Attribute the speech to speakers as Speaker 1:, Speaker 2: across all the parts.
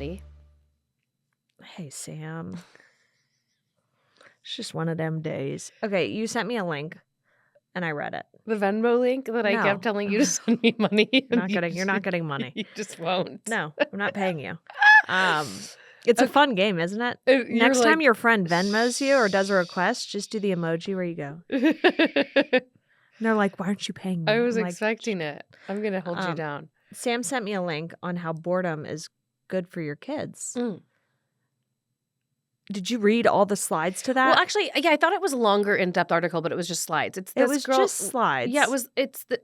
Speaker 1: Kottie.
Speaker 2: Hey, Sam. It's just one of them days. Okay, you sent me a link, and I read it.
Speaker 1: The Venmo link that I
Speaker 2: No.
Speaker 1: kept telling you to send me money.
Speaker 2: You're not getting money.
Speaker 1: You just won't.
Speaker 2: No, I'm not paying you. It's a fun game, isn't it? Next time your friend Venmos you or does a request, just do the emoji where you go. And they're like, why aren't you paying me?
Speaker 1: I was
Speaker 2: I'm like,
Speaker 1: expecting it. I'm going to hold you down.
Speaker 2: Sam sent me a link on how boredom is good for your kids. Did you read all the slides to that?
Speaker 1: Well, actually, yeah, I thought it was a longer, in-depth article, but it was just slides. It was
Speaker 2: just slides.
Speaker 1: Yeah,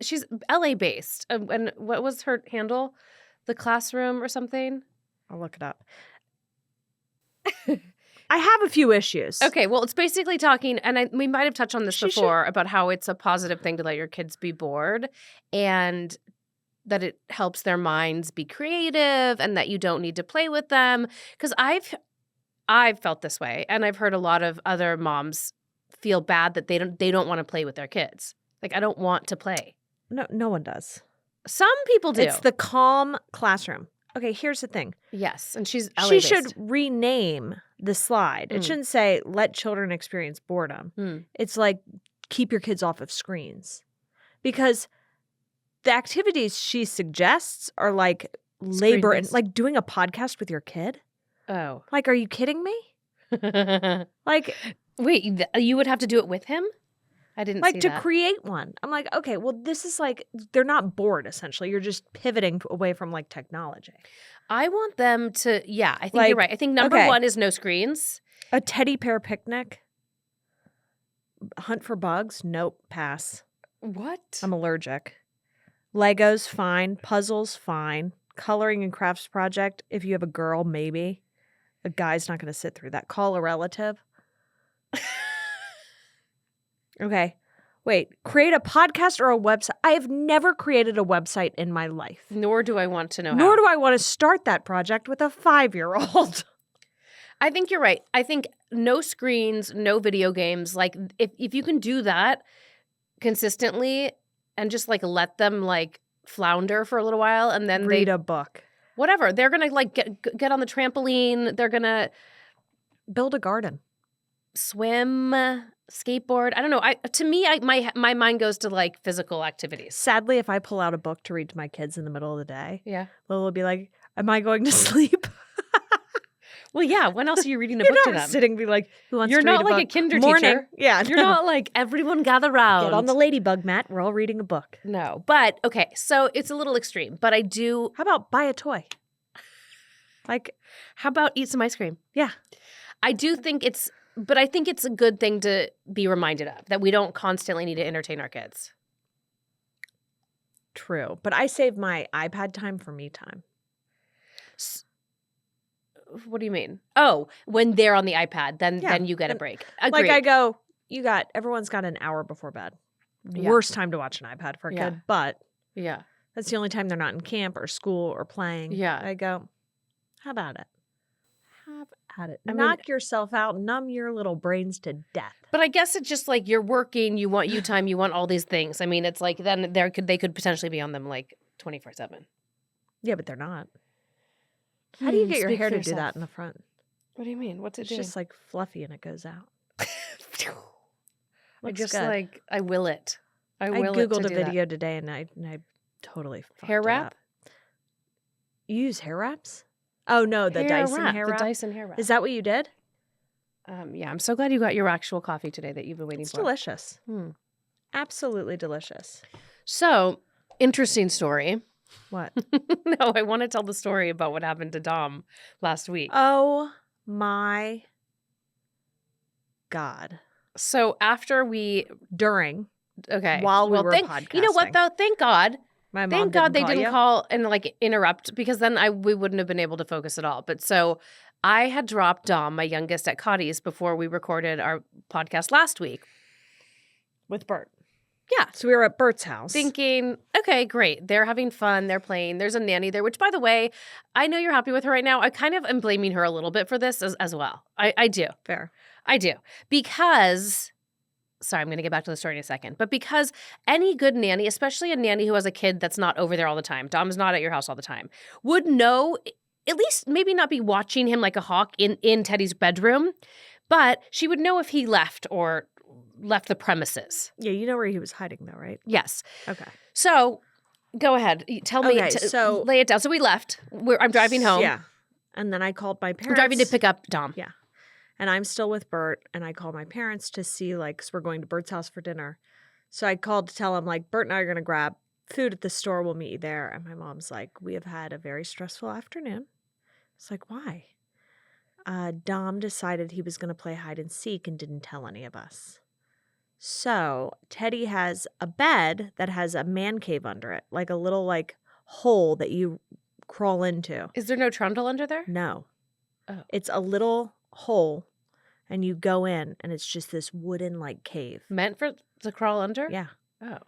Speaker 1: she's LA based. And what was her handle? The Classroom or something?
Speaker 2: I'll look it up. I have a few issues.
Speaker 1: Okay, well, it's basically talking, and we might have touched on this before, about how it's a positive thing to let your kids be bored and that it helps their minds be creative and that you don't need to play with them. Because I've felt this way, and I've heard a lot of other moms feel bad that they don't want to play with their kids. Like, I don't want to play.
Speaker 2: No one does.
Speaker 1: Some people do.
Speaker 2: It's the calm classroom. Okay, here's the thing.
Speaker 1: Yes, and she
Speaker 2: should rename the slide. It shouldn't say let children experience boredom. It's like keep your kids off of screens. Because the activities she suggests are like labor and like doing a podcast with your kid.
Speaker 1: Oh.
Speaker 2: Like, are you kidding me? Like,
Speaker 1: wait, you would have to do it with him? I didn't see that.
Speaker 2: Like, to create one. I'm like, okay, well, this is like, they're not bored, essentially. You're just pivoting away from, like, technology.
Speaker 1: I want them to, yeah, I think you're right. I think number one is no screens.
Speaker 2: A teddy bear picnic. Hunt for bugs. Nope, pass.
Speaker 1: What?
Speaker 2: I'm allergic. Legos, fine. Puzzles, fine. Coloring and crafts project, if you have a girl, maybe. A guy's not going to sit through that. Call a relative. Okay. Wait, create a podcast or a website. I have never created a website in my life.
Speaker 1: Nor do I want to know how.
Speaker 2: Nor do I want to start that project with a 5-year-old.
Speaker 1: I think you're right. I think no screens, no video games. Like, if you can do that consistently and just, like, let them, like, flounder for a little while and then
Speaker 2: read a book.
Speaker 1: Whatever. They're going to, like, get on the trampoline. They're going to
Speaker 2: build a garden.
Speaker 1: Swim, skateboard. I don't know. To me, my mind goes to, like, physical activities.
Speaker 2: Sadly, if I pull out a book to read to my kids in the middle of the day,
Speaker 1: yeah,
Speaker 2: Lil will be like, am I going to sleep?
Speaker 1: Well, yeah. When else are you reading a
Speaker 2: You're
Speaker 1: book
Speaker 2: not
Speaker 1: to them?
Speaker 2: Sitting be like, who wants
Speaker 1: You're
Speaker 2: to read
Speaker 1: not
Speaker 2: a
Speaker 1: like
Speaker 2: book?
Speaker 1: a kinder
Speaker 2: Morning.
Speaker 1: teacher.
Speaker 2: Yeah.
Speaker 1: You're not like, everyone gather round.
Speaker 2: Get on the ladybug mat. We're all reading a book.
Speaker 1: No. But, okay, so it's a little extreme. But I do.
Speaker 2: How about buy a toy? Like,
Speaker 1: how about eat some ice cream?
Speaker 2: Yeah.
Speaker 1: I do think but I think it's a good thing to be reminded of, that we don't constantly need to entertain our kids.
Speaker 2: True. But I save my iPad time for me time.
Speaker 1: What do you mean? Oh, when they're on the iPad, then you get a break. Agreed.
Speaker 2: Like I go, everyone's got an hour before bed. Yeah. Worst time to watch an iPad for a kid, but
Speaker 1: yeah,
Speaker 2: that's the only time they're not in camp or school or playing.
Speaker 1: Yeah.
Speaker 2: I go, how about it? Have at it. Knock yourself out, numb your little brains to death.
Speaker 1: But I guess it's just like you're working, you want you time, you want all these things. I mean, it's like then they could potentially be on them like 24/7.
Speaker 2: Yeah, but they're not. How do you get your hair to do that in the front?
Speaker 1: What do you mean? What's it do?
Speaker 2: It's just like fluffy and it goes out.
Speaker 1: I just good. Like I will it. I
Speaker 2: Googled a video today and I totally fucked
Speaker 1: hair wrap.
Speaker 2: It up. You use hair wraps? Oh no, the Dyson hair wrap.
Speaker 1: The Dyson hair wrap.
Speaker 2: Is that what you did?
Speaker 1: Yeah, I'm so glad you got your actual coffee today that you've been waiting for.
Speaker 2: It's delicious. Absolutely delicious.
Speaker 1: So, interesting story.
Speaker 2: What?
Speaker 1: No, I want to tell the story about what happened to Dom last week.
Speaker 2: Oh my God.
Speaker 1: So after
Speaker 2: while we were podcasting.
Speaker 1: You know what though? Thank God.
Speaker 2: Thank
Speaker 1: God they didn't call and like interrupt, because then we wouldn't have been able to focus at all. But so I had dropped Dom, my youngest, at Kottie's before we recorded our podcast last week.
Speaker 2: With Bert.
Speaker 1: Yeah.
Speaker 2: So we were at Bert's house.
Speaker 1: Thinking, okay, great. They're having fun. They're playing. There's a nanny there, which, by the way, I know you're happy with her right now. I kind of am blaming her a little bit for this as well. I do.
Speaker 2: Fair.
Speaker 1: I do. Because, sorry, I'm going to get back to the story in a second. But because any good nanny, especially a nanny who has a kid that's not over there all the time, Dom's not at your house all the time, would know at least maybe not be watching him like a hawk in Teddy's bedroom, but she would know if he left the premises.
Speaker 2: Yeah, you know where he was hiding though, right?
Speaker 1: Yes.
Speaker 2: Okay.
Speaker 1: So go ahead. Tell me.
Speaker 2: Okay, so
Speaker 1: lay it down. So we left. I'm driving home.
Speaker 2: Yeah. And then I called my parents.
Speaker 1: I'm driving to pick up Dom.
Speaker 2: Yeah. And I'm still with Bert, and I called my parents to see, like, because we're going to Bert's house for dinner. So I called to tell them, like, Bert and I are going to grab food at the store. We'll meet you there. And my mom's like, we have had a very stressful afternoon. It's like, why? Dom decided he was going to play hide and seek and didn't tell any of us. So Teddy has a bed that has a man cave under it, like a little, like, hole that you crawl into.
Speaker 1: Is there no trundle under there?
Speaker 2: No.
Speaker 1: Oh.
Speaker 2: It's a little hole, and you go in, and it's just this wooden, like, cave.
Speaker 1: Meant to crawl under?
Speaker 2: Yeah.
Speaker 1: Oh.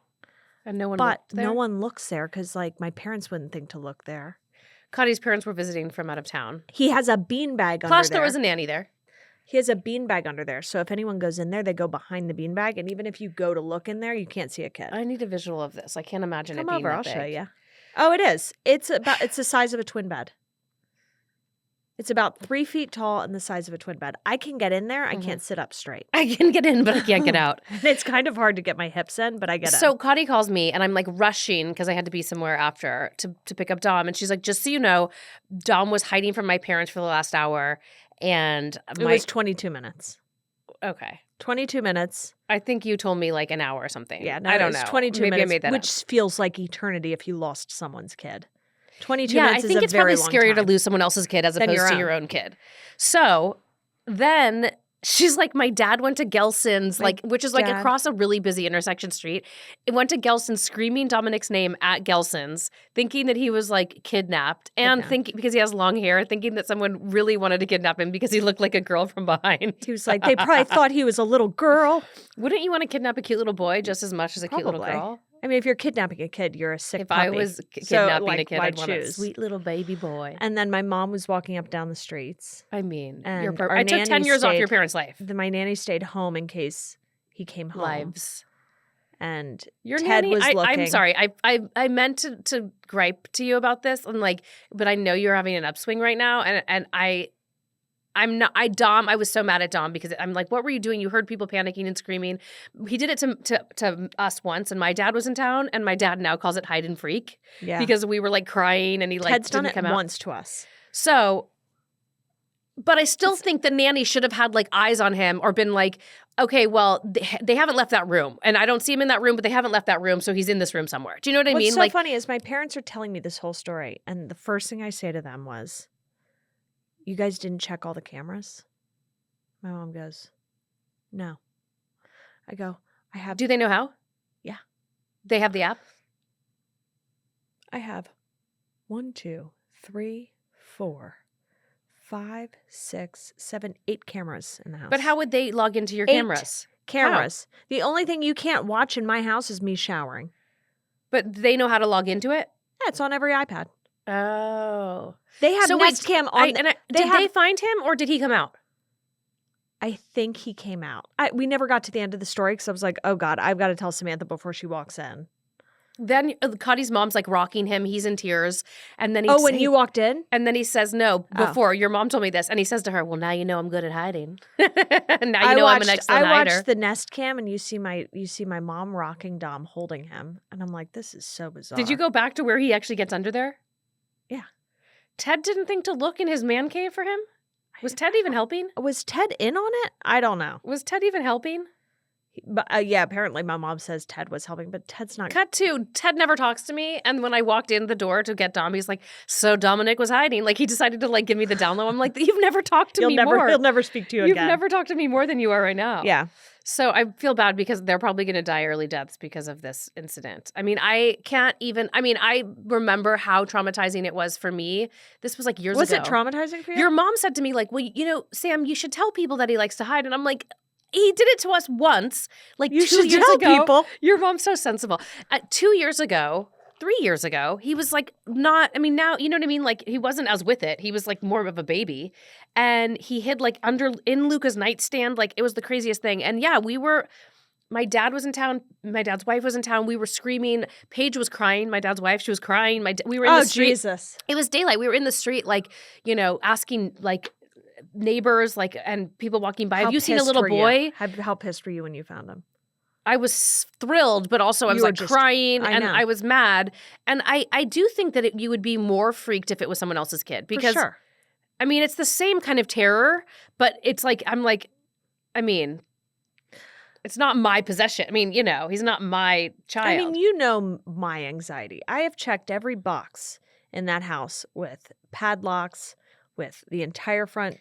Speaker 1: And no one
Speaker 2: But
Speaker 1: looked there?
Speaker 2: no one looks there because, like, my parents wouldn't think to look there.
Speaker 1: Kottie's parents were visiting from out of town.
Speaker 2: He has a beanbag under there.
Speaker 1: Plus, there was a nanny there.
Speaker 2: He has a beanbag under there. So if anyone goes in there, they go behind the beanbag. And even if you go to look in there, you can't see a kid.
Speaker 1: I need a visual of this. I can't imagine it
Speaker 2: Come
Speaker 1: being
Speaker 2: over,
Speaker 1: that
Speaker 2: I'll
Speaker 1: big.
Speaker 2: show you. Oh, it is. It's the size of a twin bed. It's about 3 feet tall and the size of a twin bed. I can get in there. I can't sit up straight.
Speaker 1: I can get in, but I can't get out.
Speaker 2: It's kind of hard to get my hips in, but I get in.
Speaker 1: So Kottie calls me, and I'm like rushing because I had to be somewhere after to pick up Dom. And she's like, just so you know, Dom was hiding from my parents for the last hour. And
Speaker 2: it was 22 minutes.
Speaker 1: Okay.
Speaker 2: 22 minutes.
Speaker 1: I think you told me like an hour or something.
Speaker 2: Yeah, no,
Speaker 1: I don't know.
Speaker 2: 22
Speaker 1: Maybe
Speaker 2: minutes,
Speaker 1: I made that
Speaker 2: which
Speaker 1: up.
Speaker 2: feels like eternity if you lost someone's kid. 22
Speaker 1: Yeah,
Speaker 2: minutes
Speaker 1: I think
Speaker 2: is a
Speaker 1: it's
Speaker 2: very
Speaker 1: probably
Speaker 2: long
Speaker 1: scarier to
Speaker 2: time.
Speaker 1: lose someone else's kid as
Speaker 2: Than
Speaker 1: opposed
Speaker 2: your
Speaker 1: to
Speaker 2: own.
Speaker 1: your own kid. So then she's like, my dad went to Gelson's, which is like
Speaker 2: dad-
Speaker 1: across a really busy intersection street. It went to Gelson's, screaming Dominic's name at Gelson's, thinking that he was like kidnapped, and thinking because he has long hair, thinking that someone really wanted to kidnap him because he looked like a girl from behind.
Speaker 2: He was like, they probably thought he was a little girl.
Speaker 1: Wouldn't you want to kidnap a cute little boy just as much as a cute little
Speaker 2: Probably.
Speaker 1: girl?
Speaker 2: I mean, if you're kidnapping a kid, you're a sick
Speaker 1: If
Speaker 2: puppy.
Speaker 1: I was
Speaker 2: So,
Speaker 1: kidnapping
Speaker 2: like,
Speaker 1: a kid,
Speaker 2: why
Speaker 1: I'd want a
Speaker 2: choose?
Speaker 1: sweet little baby boy.
Speaker 2: And then my mom was walking up down the streets.
Speaker 1: I mean,
Speaker 2: And
Speaker 1: you're
Speaker 2: our
Speaker 1: I took 10
Speaker 2: nanny
Speaker 1: years off
Speaker 2: stayed-
Speaker 1: your parents' life.
Speaker 2: My nanny stayed home in case he came home.
Speaker 1: Lives.
Speaker 2: And
Speaker 1: Your
Speaker 2: Ted
Speaker 1: nanny,
Speaker 2: was looking.
Speaker 1: I'm sorry. I meant to gripe to you about this, and but I know you're having an upswing right now, and I'm not. I was so mad at Dom because I'm like, what were you doing? You heard people panicking and screaming. He did it to us once, and my dad was in town, and my dad now calls it hide and freak
Speaker 2: Yeah.
Speaker 1: because we were like crying, and he like
Speaker 2: Ted's done
Speaker 1: didn't
Speaker 2: it
Speaker 1: come out.
Speaker 2: once to us.
Speaker 1: So, but I still think the nanny should have had like eyes on him or been like, okay, well, they haven't left that room. And I don't see him in that room, but they haven't left that room. So he's in this room somewhere. Do you know what I mean?
Speaker 2: What's so funny is my parents are telling me this whole story. And the first thing I say to them was, you guys didn't check all the cameras? My mom goes, no. I go, I have.
Speaker 1: Do they know how?
Speaker 2: Yeah.
Speaker 1: They have the app?
Speaker 2: I have 1, 2, 3, 4, 5, 6, 7, 8 cameras in the house.
Speaker 1: But how would they log into your
Speaker 2: 8
Speaker 1: cameras?
Speaker 2: cameras. The only thing you can't watch in my house is me showering.
Speaker 1: But they know how to log into it?
Speaker 2: Yeah, it's on every iPad.
Speaker 1: Oh.
Speaker 2: They have
Speaker 1: So
Speaker 2: Nest Cam on.
Speaker 1: did they find him or did he come out?
Speaker 2: I think he came out. We never got to the end of the story because I was like, oh God, I've got to tell Samantha before she walks in.
Speaker 1: Then Kottie's mom's like rocking him. He's in tears. And then
Speaker 2: when you walked in?
Speaker 1: And then he says, no, before. Your mom told me this. And he says to her, well, now you know I'm good at hiding. Now you know I'm an excellent
Speaker 2: I
Speaker 1: hider.
Speaker 2: watched the Nest Cam and you see my mom rocking Dom holding him. And I'm like, this is so bizarre.
Speaker 1: Did you go back to where he actually gets under there?
Speaker 2: Yeah. Ted
Speaker 1: didn't think to look in his man cave for him? Was Ted even helping?
Speaker 2: Was Ted in on it? I don't know.
Speaker 1: Was Ted even helping?
Speaker 2: But yeah, apparently my mom says Ted was helping, but Ted's not.
Speaker 1: Cut to, Ted never talks to me. And when I walked in the door to get Dom, he's like, so Dominic was hiding. Like he decided to like give me the down low. I'm like, you've never talked to me more.
Speaker 2: He'll never speak to you again.
Speaker 1: You've never talked to me more than you are right now.
Speaker 2: Yeah.
Speaker 1: So I feel bad because they're probably going to die early deaths because of this incident. I mean, I remember how traumatizing it was for me. This was like years ago.
Speaker 2: Was it traumatizing for you?
Speaker 1: Your mom said to me like, well, you know, Sam, you should tell people that he likes to hide. And I'm like, he did it to us once, like
Speaker 2: you
Speaker 1: 2
Speaker 2: should
Speaker 1: years
Speaker 2: tell
Speaker 1: ago.
Speaker 2: people.
Speaker 1: Your mom's so sensible. 2 years ago, 3 years ago, he was like not, I mean, now, you know what I mean? Like he wasn't as with it. He was like more of a baby. And he hid like in Luca's nightstand. Like it was the craziest thing. And yeah, we were my dad was in town. My dad's wife was in town. We were screaming. Paige was crying. My dad's wife, she was crying. We were in the street.
Speaker 2: Jesus.
Speaker 1: It was daylight. We were in the street, like, asking, like, neighbors, like, and people walking by. Have you seen a little boy?
Speaker 2: How pissed were you when you found him?
Speaker 1: I was thrilled, but also I was like crying and I was mad. And I do think that you would be more freaked if it was someone else's kid. Because,
Speaker 2: for sure.
Speaker 1: I mean, it's the same kind of terror, but it's like, it's not my possession. I mean, he's not my child.
Speaker 2: I mean, my anxiety. I have checked every box in that house with padlocks, with the entire front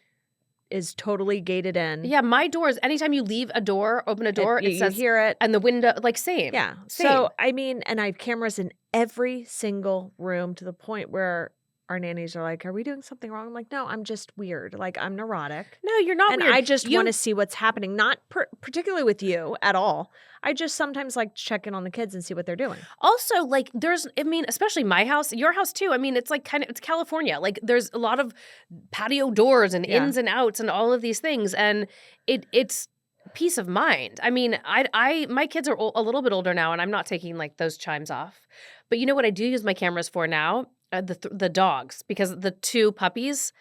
Speaker 2: is totally gated in.
Speaker 1: Yeah, my doors, anytime you leave a door, open a door, it says,
Speaker 2: you hear it.
Speaker 1: And the window, like, same.
Speaker 2: Yeah.
Speaker 1: Same.
Speaker 2: So, I mean, and I have cameras in every single room to the point where our nannies are like, are we doing something wrong? I'm like, no, I'm just weird. Like, I'm neurotic.
Speaker 1: No, you're not
Speaker 2: weird.
Speaker 1: And
Speaker 2: I just want to see what's happening. Not particularly with you at all. I just sometimes like to check in on the kids and see what they're doing.
Speaker 1: Also, like, especially my house, your house too. I mean, it's like it's California. Like, there's a lot of patio doors and ins and outs and all of these things. And it's peace of mind. I mean, my kids are a little bit older now and I'm not taking like those chimes off. But you know what I do use my cameras for now? The dogs, because the two puppies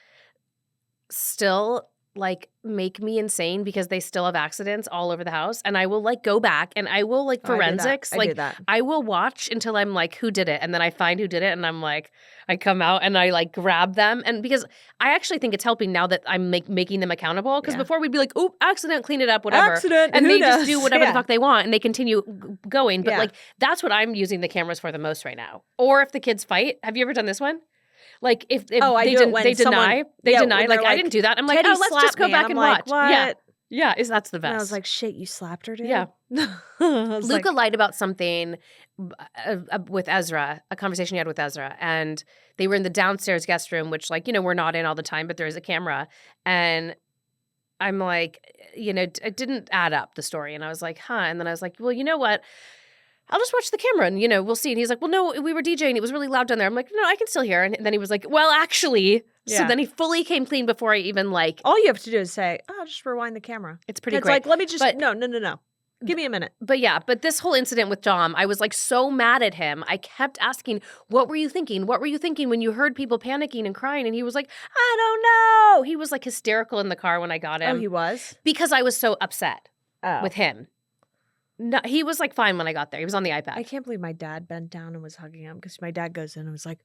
Speaker 1: still like make me insane because they still have accidents all over the house, and I will like go back and I will like forensics.
Speaker 2: I do that.
Speaker 1: I will watch until I'm like, who did it? And then I find who did it, and I'm like, I come out and I like grab them, and because I actually think it's helping now that I'm making them accountable. Because before we'd be like, oh, accident, clean it up, whatever, and they just do whatever the fuck they want and they continue going. But like that's what I'm using the cameras for the most right now. Or if the kids fight, have you ever done this one? Like if they deny, like I didn't do that. I'm like, oh, let's just go back and watch.
Speaker 2: What?
Speaker 1: Yeah, that's the best.
Speaker 2: And I was like, shit, you slapped her, dude?
Speaker 1: Yeah. Luca lied about something with Ezra, a conversation he had with Ezra, and they were in the downstairs guest room, which like, we're not in all the time, but there is a camera. And I'm like, it didn't add up, the story. And I was like, huh. And then I was like, well, you know what? I'll just watch the camera and, we'll see. And he's like, well, no, we were DJing. It was really loud down there. I'm like, no, I can still hear. And then he was like, well, actually. Yeah. So then he fully came clean before I even like.
Speaker 2: All you have to do is say, oh, just rewind the camera.
Speaker 1: It's pretty great.
Speaker 2: It's like, let me just, no. Give me a minute.
Speaker 1: But this whole incident with Dom, I was like so mad at him. I kept asking, what were you thinking? What were you thinking when you heard people panicking and crying? And he was like, I don't know. He was like hysterical in the car when I got him.
Speaker 2: Oh, he was?
Speaker 1: Because I was so upset with him. No, he was like fine when I got there. He was on the iPad.
Speaker 2: I can't believe my dad bent down and was hugging him because my dad goes in and was like,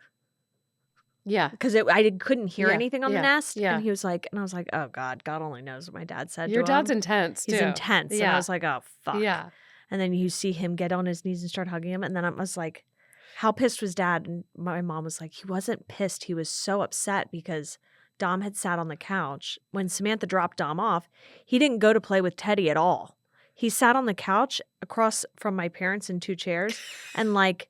Speaker 1: yeah,
Speaker 2: because I couldn't hear anything on the nest.
Speaker 1: Yeah.
Speaker 2: And he was like, and I was like, oh God only knows what my dad said.
Speaker 1: Your
Speaker 2: to him.
Speaker 1: dad's intense.
Speaker 2: He's
Speaker 1: too.
Speaker 2: intense.
Speaker 1: Yeah.
Speaker 2: And I was like, oh fuck.
Speaker 1: Yeah.
Speaker 2: And then you see him get on his knees and start hugging him. And then I was like, how pissed was Dad? And my mom was like, he wasn't pissed. He was so upset because Dom had sat on the couch. When Samantha dropped Dom off, he didn't go to play with Teddy at all. He sat on the couch across from my parents in two chairs and like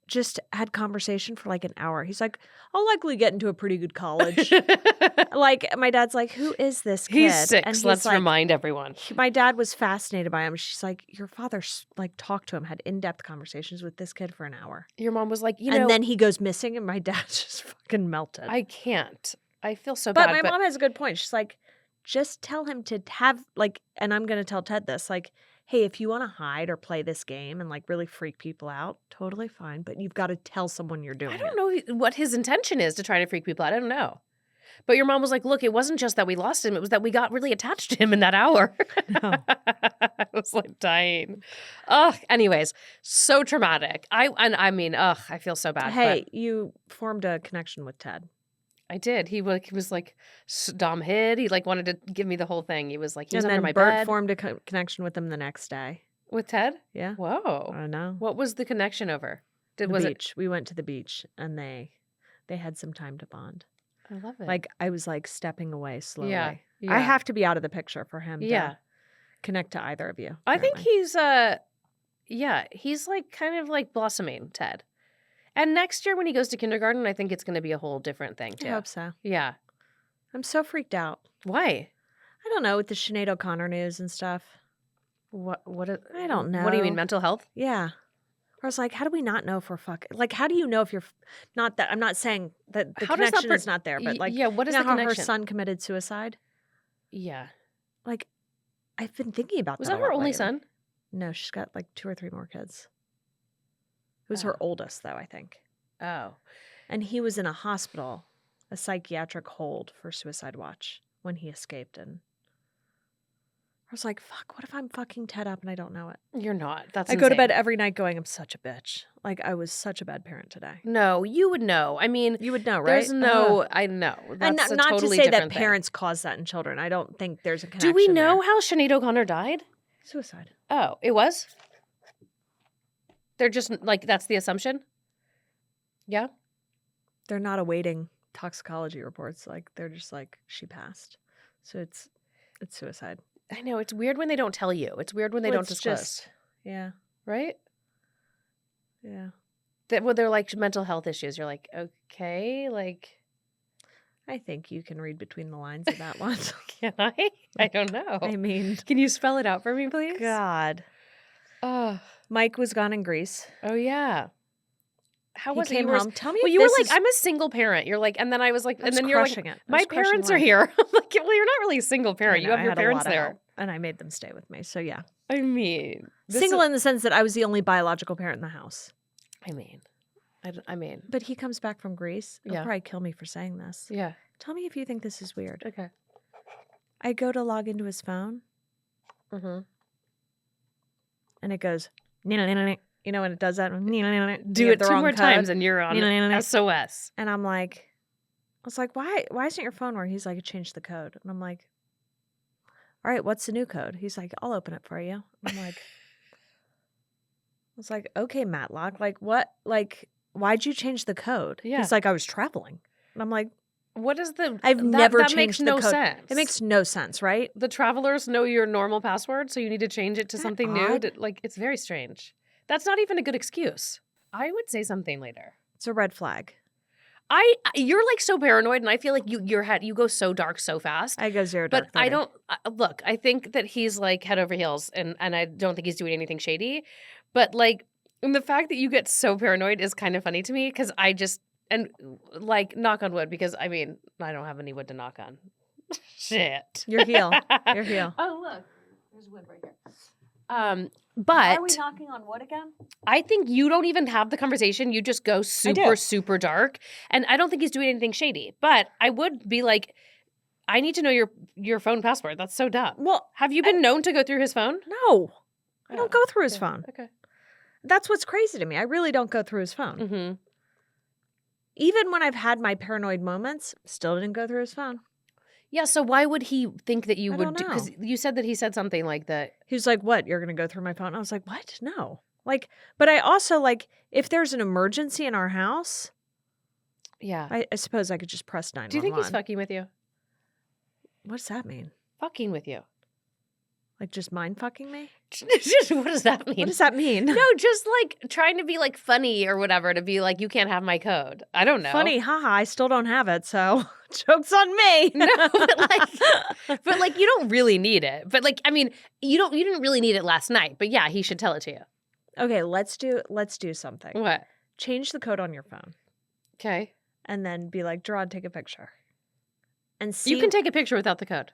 Speaker 2: just had conversation for like an hour. He's like, I'll likely get into a pretty good college. Like my dad's like, who is this kid?
Speaker 1: He's 6.
Speaker 2: And
Speaker 1: Let's remind everyone.
Speaker 2: My dad was fascinated by him. She's like, your father like talked to him, had in-depth conversations with this kid for an hour.
Speaker 1: Your mom was like,
Speaker 2: and then he goes missing and my dad just fucking melted.
Speaker 1: I can't. I feel so bad.
Speaker 2: But my mom has a good point. She's like, just tell him to have like, and I'm going to tell Ted this, like, hey, if you want to hide or play this game and like really freak people out, totally fine. But you've got to tell someone you're doing it.
Speaker 1: I don't know what his intention is to try to freak people out. I don't know. But your mom was like, look, it wasn't just that we lost him. It was that we got really attached to him in that hour.
Speaker 2: No.
Speaker 1: I was like dying. Ugh. Anyways, so traumatic. I feel so bad.
Speaker 2: Hey, you formed a connection with Ted.
Speaker 1: I did. He was like, Dom hid. He like wanted to give me the whole thing. He was like, he was
Speaker 2: and
Speaker 1: under
Speaker 2: then
Speaker 1: my
Speaker 2: Bert
Speaker 1: bed.
Speaker 2: Formed a connection with him the next day.
Speaker 1: With Ted?
Speaker 2: Yeah.
Speaker 1: Whoa.
Speaker 2: I know.
Speaker 1: What was the connection over?
Speaker 2: The beach. We went to the beach and they had some time to bond.
Speaker 1: I love it.
Speaker 2: Like I was like stepping away slowly.
Speaker 1: Yeah.
Speaker 2: I have to be out of the picture for him to connect to either of you.
Speaker 1: I think he's he's like kind of like blossoming, Ted. And next year when he goes to kindergarten, I think it's going to be a whole different thing too.
Speaker 2: I hope so.
Speaker 1: Yeah.
Speaker 2: I'm so freaked out.
Speaker 1: Why?
Speaker 2: I don't know, with the Sinead O'Connor news and stuff. I don't know.
Speaker 1: What do you mean, mental health?
Speaker 2: Yeah. I was like, how do we not know for like, how do you know if you're not that? I'm not saying that the connection is not there, but like,
Speaker 1: what is
Speaker 2: you know
Speaker 1: the
Speaker 2: how
Speaker 1: connection?
Speaker 2: her son committed suicide?
Speaker 1: Yeah.
Speaker 2: Like, I've been thinking about
Speaker 1: Was
Speaker 2: that.
Speaker 1: that her only son?
Speaker 2: No, she's got like 2 or 3 more kids. It was her oldest, though, I think.
Speaker 1: Oh.
Speaker 2: And he was in a hospital, a psychiatric hold for suicide watch when he escaped. And I was like, fuck, what if I'm fucking Ted up and I don't know it?
Speaker 1: You're not. That's
Speaker 2: I
Speaker 1: insane.
Speaker 2: go to bed every night going, I'm such a bitch. Like, I was such a bad parent today.
Speaker 1: No, you would know. I mean,
Speaker 2: you would know, right?
Speaker 1: There's no, I know. That's
Speaker 2: and not
Speaker 1: totally
Speaker 2: to say that
Speaker 1: thing.
Speaker 2: parents cause that in children. I don't think there's a connection.
Speaker 1: Do we know
Speaker 2: there.
Speaker 1: how Sinead O'Connor died?
Speaker 2: Suicide.
Speaker 1: Oh, it was? They're just like, that's the assumption? Yeah?
Speaker 2: They're not awaiting toxicology reports. Like, they're just like, she passed. So it's suicide.
Speaker 1: I know. It's weird when they don't tell you. It's weird when they don't disclose.
Speaker 2: Yeah.
Speaker 1: Right?
Speaker 2: Yeah.
Speaker 1: They're like mental health issues. You're like, okay, like.
Speaker 2: I think you can read between the lines of that one.
Speaker 1: Can I? I don't know.
Speaker 2: I mean.
Speaker 1: Can you spell it out for me, please?
Speaker 2: God.
Speaker 1: Oh.
Speaker 2: Mike was gone in Greece.
Speaker 1: Oh, yeah. How was
Speaker 2: he came home? Tell me.
Speaker 1: Well, you were like, I'm a single parent. You're like, and then I was like, and then you're like, my parents are here. I'm like, well, you're not really a single parent. You have your parents there.
Speaker 2: And I made them stay with me. So, yeah.
Speaker 1: I mean.
Speaker 2: Single in the sense that I was the only biological parent in the house.
Speaker 1: I mean.
Speaker 2: But he comes back from Greece. He'll probably kill me for saying this.
Speaker 1: Yeah.
Speaker 2: Tell me if you think this is weird.
Speaker 1: Okay.
Speaker 2: I go to log into his phone.
Speaker 1: Mm-hmm.
Speaker 2: And it goes, you know, when it does that?
Speaker 1: Do it 2 more times and you're on SOS.
Speaker 2: And I was like, why isn't your phone working? He's like, I changed the code. And I'm like, all right, what's the new code? He's like, I'll open it for you. And I'm like, I was like, okay, Matlock, like what? Like, why'd you change the code?
Speaker 1: Yeah.
Speaker 2: He's like, I was traveling. And I'm like,
Speaker 1: what is the?
Speaker 2: I've never
Speaker 1: that
Speaker 2: changed
Speaker 1: makes no
Speaker 2: the code.
Speaker 1: sense.
Speaker 2: It makes no sense, right?
Speaker 1: The travelers know your normal password, so you need to change it to something new. Like, it's very strange. That's not even a good excuse. I would say something later.
Speaker 2: It's a red flag.
Speaker 1: You're like so paranoid, and I feel like you go so dark so fast.
Speaker 2: I go 0 dark.
Speaker 1: But 30. I don't look. I think that he's like head over heels, and I don't think he's doing anything shady. But like, and the fact that you get so paranoid is kind of funny to me because I just. And, like, knock on wood, because, I mean, I don't have any wood to knock on. Shit.
Speaker 2: Your heel. Your heel.
Speaker 1: Oh, look. There's wood right here. But...
Speaker 2: Are we knocking on wood again?
Speaker 1: I think you don't even have the conversation. You just go super dark. And I don't think he's doing anything shady. But I would be like, I need to know your phone password. That's so dumb.
Speaker 2: Well,
Speaker 1: have you been known to go through his phone?
Speaker 2: No. I don't go through his phone.
Speaker 1: Okay.
Speaker 2: That's what's crazy to me. I really don't go through his phone.
Speaker 1: Mm-hmm.
Speaker 2: Even when I've had my paranoid moments, still didn't go through his phone.
Speaker 1: Yeah, so why would he think that you would?
Speaker 2: Because
Speaker 1: you said that he said something like that.
Speaker 2: He was like, what, you're going to go through my phone? I was like, what? No. Like, but I also, like, if there's an emergency in our house,
Speaker 1: yeah,
Speaker 2: I suppose I could just press 911.
Speaker 1: Do you think he's fucking with you?
Speaker 2: What does that mean?
Speaker 1: Fucking with you.
Speaker 2: Like, just mind fucking me?
Speaker 1: What does that mean?
Speaker 2: What does that mean?
Speaker 1: No, just like trying to be like funny or whatever, to be like, you can't have my code. I don't know.
Speaker 2: Funny, haha, I still don't have it, so joke's on me.
Speaker 1: No, but like you don't really need it. But like, I mean, you didn't really need it last night, but yeah, he should tell it to you.
Speaker 2: Okay, let's do something.
Speaker 1: What?
Speaker 2: Change the code on your phone.
Speaker 1: Okay.
Speaker 2: And then be like, Duran, take a picture. And see.
Speaker 1: You can take a picture without the code.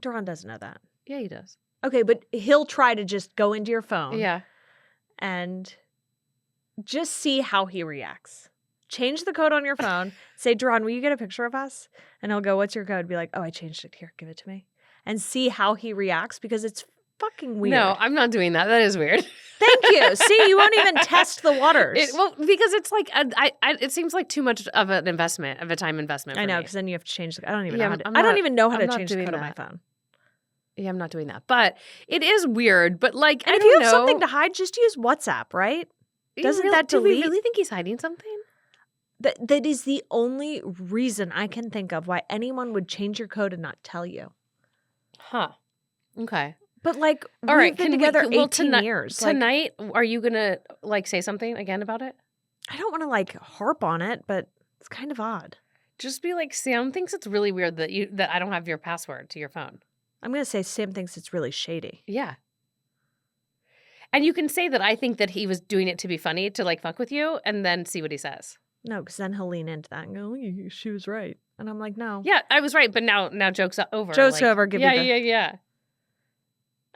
Speaker 2: Duran doesn't know that.
Speaker 1: Yeah, he does.
Speaker 2: Okay, but he'll try to just go into your phone.
Speaker 1: Yeah.
Speaker 2: And just see how he reacts. Change the code on your phone. Say, Duran, will you get a picture of us? And he'll go, what's your code? Be like, oh, I changed it. Here, give it to me. And see how he reacts because it's fucking weird.
Speaker 1: No, I'm not doing that. That is weird.
Speaker 2: Thank you. See, you won't even test the waters.
Speaker 1: Because it's like, it seems like too much of an investment, of a time investment.
Speaker 2: I know,
Speaker 1: me.
Speaker 2: because then you have to change the. I don't even know. I don't even know how to change the code on my phone.
Speaker 1: Yeah, I'm not doing that. But it is weird. But like,
Speaker 2: and if you have something to hide, just use WhatsApp, right? Doesn't that delete?
Speaker 1: Do we really think he's hiding something?
Speaker 2: That is the only reason I can think of why anyone would change your code and not tell you.
Speaker 1: Huh. Okay.
Speaker 2: But like,
Speaker 1: all right,
Speaker 2: we've been together 18 years.
Speaker 1: Tonight, are you gonna like say something again about it?
Speaker 2: I don't want to like harp on it, but it's kind of odd.
Speaker 1: Just be like, Sam thinks it's really weird that I don't have your password to your phone.
Speaker 2: I'm going to say Sam thinks it's really shady.
Speaker 1: Yeah. And you can say that I think that he was doing it to be funny, to like fuck with you, and then see what he says.
Speaker 2: No, because then he'll lean into that and go, she was right. And I'm like, no.
Speaker 1: Yeah, I was right, but now joke's over.
Speaker 2: Joke's over.
Speaker 1: Yeah.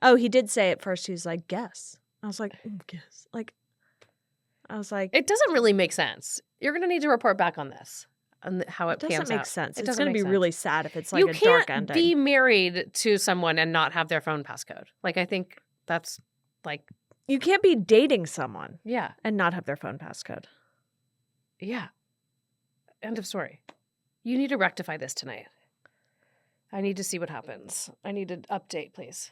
Speaker 2: Oh, he did say at first, he was like, guess. I was like, guess. Like, I was like.
Speaker 1: It doesn't really make sense. You're going to need to report back on this, on how it pans out.
Speaker 2: It doesn't make sense.
Speaker 1: It
Speaker 2: It's going to be really sad if it's like a dark ending.
Speaker 1: You can't be married to someone and not have their phone passcode. Like, I think that's like.
Speaker 2: You can't be dating someone.
Speaker 1: Yeah.
Speaker 2: And not have their phone passcode.
Speaker 1: Yeah. End of story. You need to rectify this tonight. I need to see what happens. I need an update, please.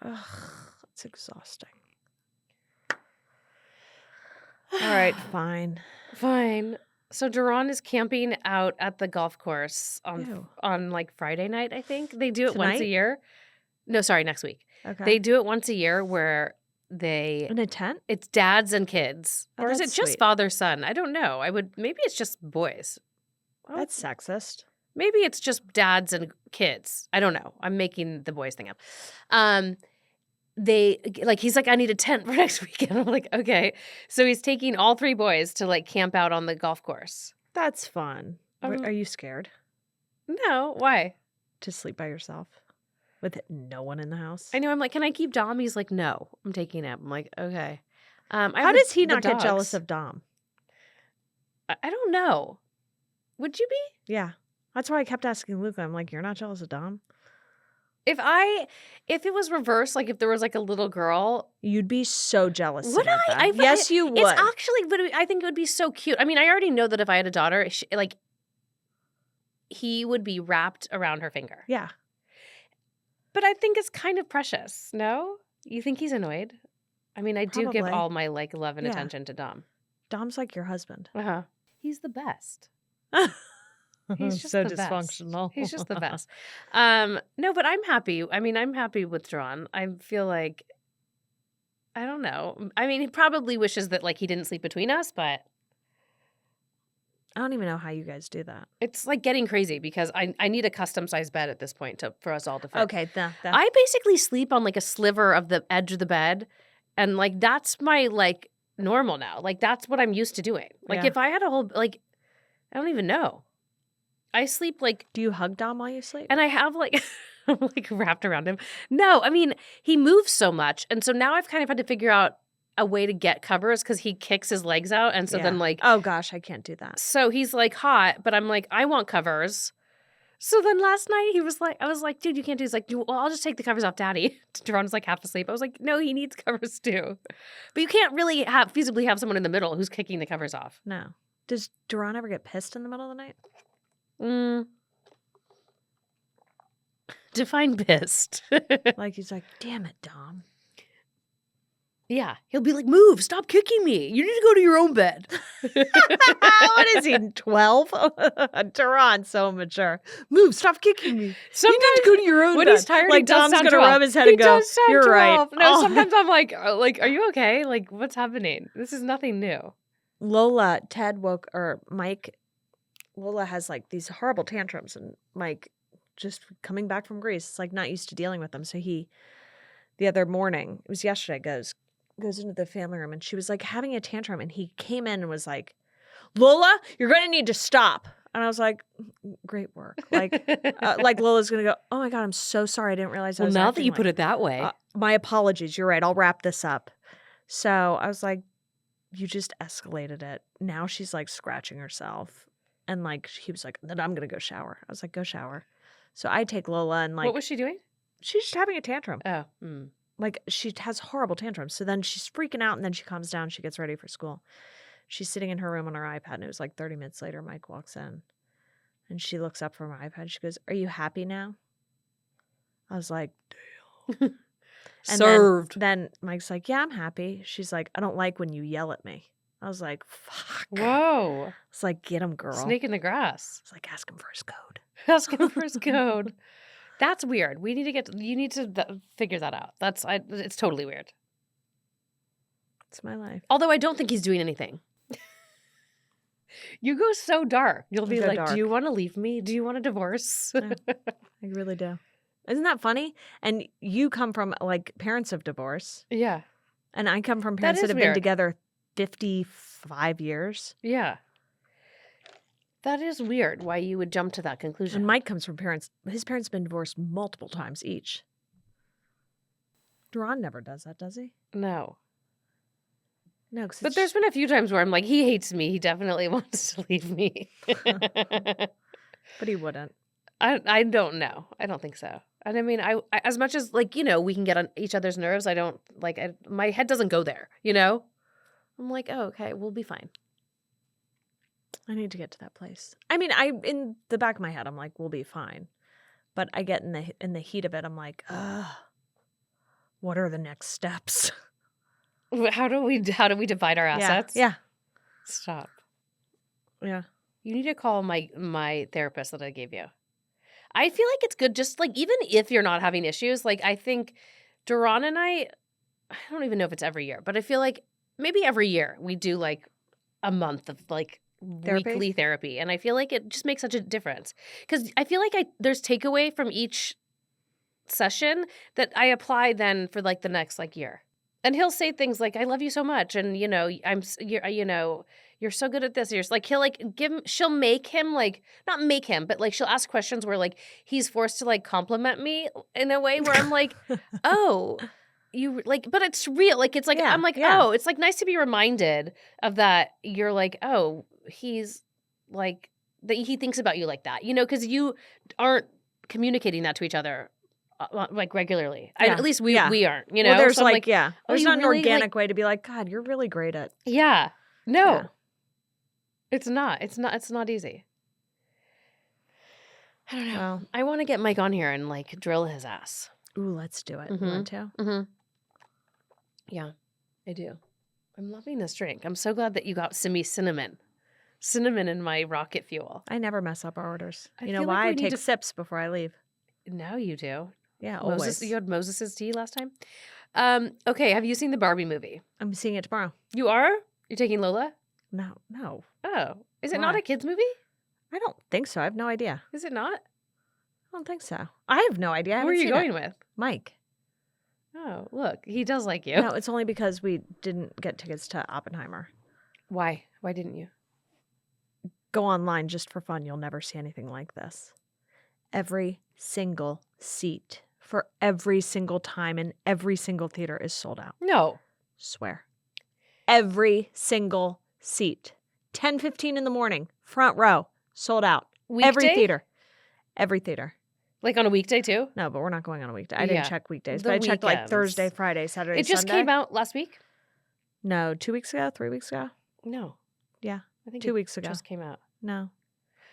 Speaker 2: Ugh, it's exhausting. All right, fine.
Speaker 1: Fine. So Duran is camping out at the golf course on like Friday night, I think. They do it once a year. No, sorry, next week.
Speaker 2: Okay.
Speaker 1: They do it once a year where they
Speaker 2: in a tent?
Speaker 1: It's dads and kids.
Speaker 2: Oh,
Speaker 1: or is it just
Speaker 2: sweet.
Speaker 1: father son? I don't know. Maybe it's just boys.
Speaker 2: That's sexist.
Speaker 1: Maybe it's just dads and kids. I don't know. I'm making the boys thing up. He's like, I need a tent for next weekend. I'm like, okay. So he's taking all 3 boys to like camp out on the golf course.
Speaker 2: That's fun. Are you scared?
Speaker 1: No. Why?
Speaker 2: To sleep by yourself with no one in the house?
Speaker 1: I know. I'm like, can I keep Dom? He's like, no, I'm taking him. I'm like, okay.
Speaker 2: How does he not get jealous of Dom?
Speaker 1: I don't know. Would you be?
Speaker 2: Yeah. That's why I kept asking Luca. I'm like, you're not jealous of Dom?
Speaker 1: If it was reversed, like if there was like a little girl,
Speaker 2: you'd be so jealous.
Speaker 1: Would I?
Speaker 2: Yes, you would.
Speaker 1: It's actually, but I think it would be so cute. I mean, I already know that if I had a daughter, he would be wrapped around her finger.
Speaker 2: Yeah.
Speaker 1: But I think it's kind of precious. No, you think he's annoyed? I mean, I do give all my like love and attention to Dom.
Speaker 2: Dom's like your husband.
Speaker 1: He's the best. He's just
Speaker 2: so
Speaker 1: the
Speaker 2: dissfunctional.
Speaker 1: Best. He's just the best. No, but I'm happy. I mean, I'm happy with Duran. I feel like, I don't know. I mean, he probably wishes that like he didn't sleep between us, but
Speaker 2: I don't even know how you guys do that.
Speaker 1: It's like getting crazy because I need a custom sized bed at this point for us all to fit.
Speaker 2: Okay.
Speaker 1: I basically sleep on like a sliver of the edge of the bed, and like that's my like normal now. Like that's what I'm used to doing. Like if I had a whole like, I don't even know. I sleep like.
Speaker 2: Do you hug Dom while you sleep?
Speaker 1: And I have like, I'm like wrapped around him. No, I mean, he moves so much. And so now I've kind of had to figure out a way to get covers because he kicks his legs out. And so then like.
Speaker 2: Oh gosh, I can't do that.
Speaker 1: So he's like hot, but I'm like, I want covers. So then last night he was like, I was like, dude, you can't do this. Like, well, I'll just take the covers off Daddy. Duran's like half asleep. I was like, no, he needs covers too. But you can't really feasibly have someone in the middle who's kicking the covers off.
Speaker 2: No. Does Duran ever get pissed in the middle of the night?
Speaker 1: Define pissed.
Speaker 2: Like he's like, damn it, Dom.
Speaker 1: Yeah. He'll be like, move, stop kicking me. You need to go to your own bed.
Speaker 2: What is he, 12? Duran's so mature. Move, stop kicking me.
Speaker 1: Sometimes,
Speaker 2: you need to go to your own
Speaker 1: when
Speaker 2: bed.
Speaker 1: He's tired,
Speaker 2: like
Speaker 1: he does
Speaker 2: Dom's
Speaker 1: sound
Speaker 2: going to rub his head and go, you're
Speaker 1: 12.
Speaker 2: right.
Speaker 1: No, sometimes I'm like, are you okay? Like, what's happening? This is nothing new.
Speaker 2: Lola, Mike, Lola has like these horrible tantrums, and Mike just coming back from Greece, it's like not used to dealing with them. So he, the other morning, it was yesterday, goes into the family room, and she was like having a tantrum, and he came in and was like, Lola, you're going to need to stop. And I was like, great work. Like Lola's going to go, oh my God, I'm so sorry. I didn't realize I was
Speaker 1: now that you put it that way.
Speaker 2: My apologies. You're right. I'll wrap this up. So I was like, you just escalated it. Now she's like scratching herself. And like, he was like, then I'm going to go shower. I was like, go shower. So I take Lola and like.
Speaker 1: What was she doing?
Speaker 2: She's just having a tantrum.
Speaker 1: Oh.
Speaker 2: Like she has horrible tantrums. So then she's freaking out, and then she calms down. She gets ready for school. She's sitting in her room on her iPad, and it was like 30 minutes later, Mike walks in, and she looks up from her iPad. She goes, are you happy now? I was like, damn.
Speaker 1: Served.
Speaker 2: Then Mike's like, yeah, I'm happy. She's like, I don't like when you yell at me. I was like, fuck.
Speaker 1: Whoa.
Speaker 2: It's like, get him, girl.
Speaker 1: Snake in the grass.
Speaker 2: It's like, ask him for his code.
Speaker 1: Ask him for his code. That's weird. You need to figure that out. It's totally weird.
Speaker 2: It's my life.
Speaker 1: Although I don't think he's doing anything. You go so dark. You'll be like, do you want to leave me? Do you want a divorce?
Speaker 2: Yeah, I really do. Isn't that funny? And you come from like parents of divorce.
Speaker 1: Yeah.
Speaker 2: And I come from parents that have been together 55 years.
Speaker 1: Yeah. That is weird why you would jump to that conclusion.
Speaker 2: And Mike comes from his parents have been divorced multiple times each. Ron never does that, does he?
Speaker 1: No.
Speaker 2: No,
Speaker 1: but there's been a few times where I'm like, he hates me. He definitely wants to leave me.
Speaker 2: But he wouldn't.
Speaker 1: I don't know. I don't think so. And I mean, I as much as like, we can get on each other's nerves, I don't like, my head doesn't go there, I'm like, oh, okay, we'll be fine.
Speaker 2: I need to get to that place. I mean, in the back of my head, I'm like, we'll be fine. But I get in the heat of it, I'm like, what are the next steps?
Speaker 1: How do we divide our assets?
Speaker 2: Yeah.
Speaker 1: Stop.
Speaker 2: Yeah.
Speaker 1: You need to call my therapist that I gave you. I feel like it's good just like even if you're not having issues, like I think Duran and I don't even know if it's every year, but I feel like maybe every year we do like a month of like weekly therapy. And I feel like it just makes such a difference. Because I feel like there's takeaway from each session that I apply then for like the next like year. And he'll say things like, I love you so much. And, you're so good at this. You're like, he'll like she'll make him like, not make him, but like she'll ask questions where like he's forced to like compliment me in a way where I'm like, oh, you like, but it's real. Like, it's like, I'm like, oh, it's like nice to be reminded of that. You're like, oh, he's like, that he thinks about you like that, because you aren't communicating that to each other. Like regularly. At least we aren't,
Speaker 2: Well, there's
Speaker 1: so
Speaker 2: like, there's not
Speaker 1: really,
Speaker 2: an organic way to be like, God, you're really great at.
Speaker 1: Yeah. No. Yeah. It's not easy. I don't know. Well, I want to get Mike on here and like drill his ass.
Speaker 2: Ooh, let's do it. You want to?
Speaker 1: Mm-hmm. Yeah, I do. I'm loving this drink. I'm so glad that you got cinnamon in my rocket fuel.
Speaker 2: I never mess up our orders. You know why? I take sips before I leave.
Speaker 1: Now you do.
Speaker 2: Yeah, always.
Speaker 1: You had Moses' tea last time? Okay, have you seen the Barbie movie?
Speaker 2: I'm seeing it tomorrow.
Speaker 1: You are? You're taking Lola?
Speaker 2: No.
Speaker 1: Oh. Is it not a kid's movie?
Speaker 2: I don't think so. I have no idea.
Speaker 1: Is it not?
Speaker 2: I don't think so. I have no idea.
Speaker 1: Who are you going with?
Speaker 2: Mike.
Speaker 1: Oh, look. He does like you.
Speaker 2: No, it's only because we didn't get tickets to Oppenheimer.
Speaker 1: Why? Why didn't you?
Speaker 2: Go online just for fun. You'll never see anything like this. Every single seat for every single time in every single theater is sold out.
Speaker 1: No.
Speaker 2: Swear. Every single seat. 10:15 in the morning, front row, sold out.
Speaker 1: Weekday?
Speaker 2: Every theater.
Speaker 1: Like on a weekday too?
Speaker 2: No, but we're not going on a weekday. I didn't check weekdays, but I checked like Thursday, Friday, Saturday,
Speaker 1: It just
Speaker 2: Sunday.
Speaker 1: came out last week?
Speaker 2: No, 2 weeks ago, 3 weeks ago.
Speaker 1: No.
Speaker 2: Yeah,
Speaker 1: I think
Speaker 2: 2 weeks ago.
Speaker 1: Just came out.
Speaker 2: No,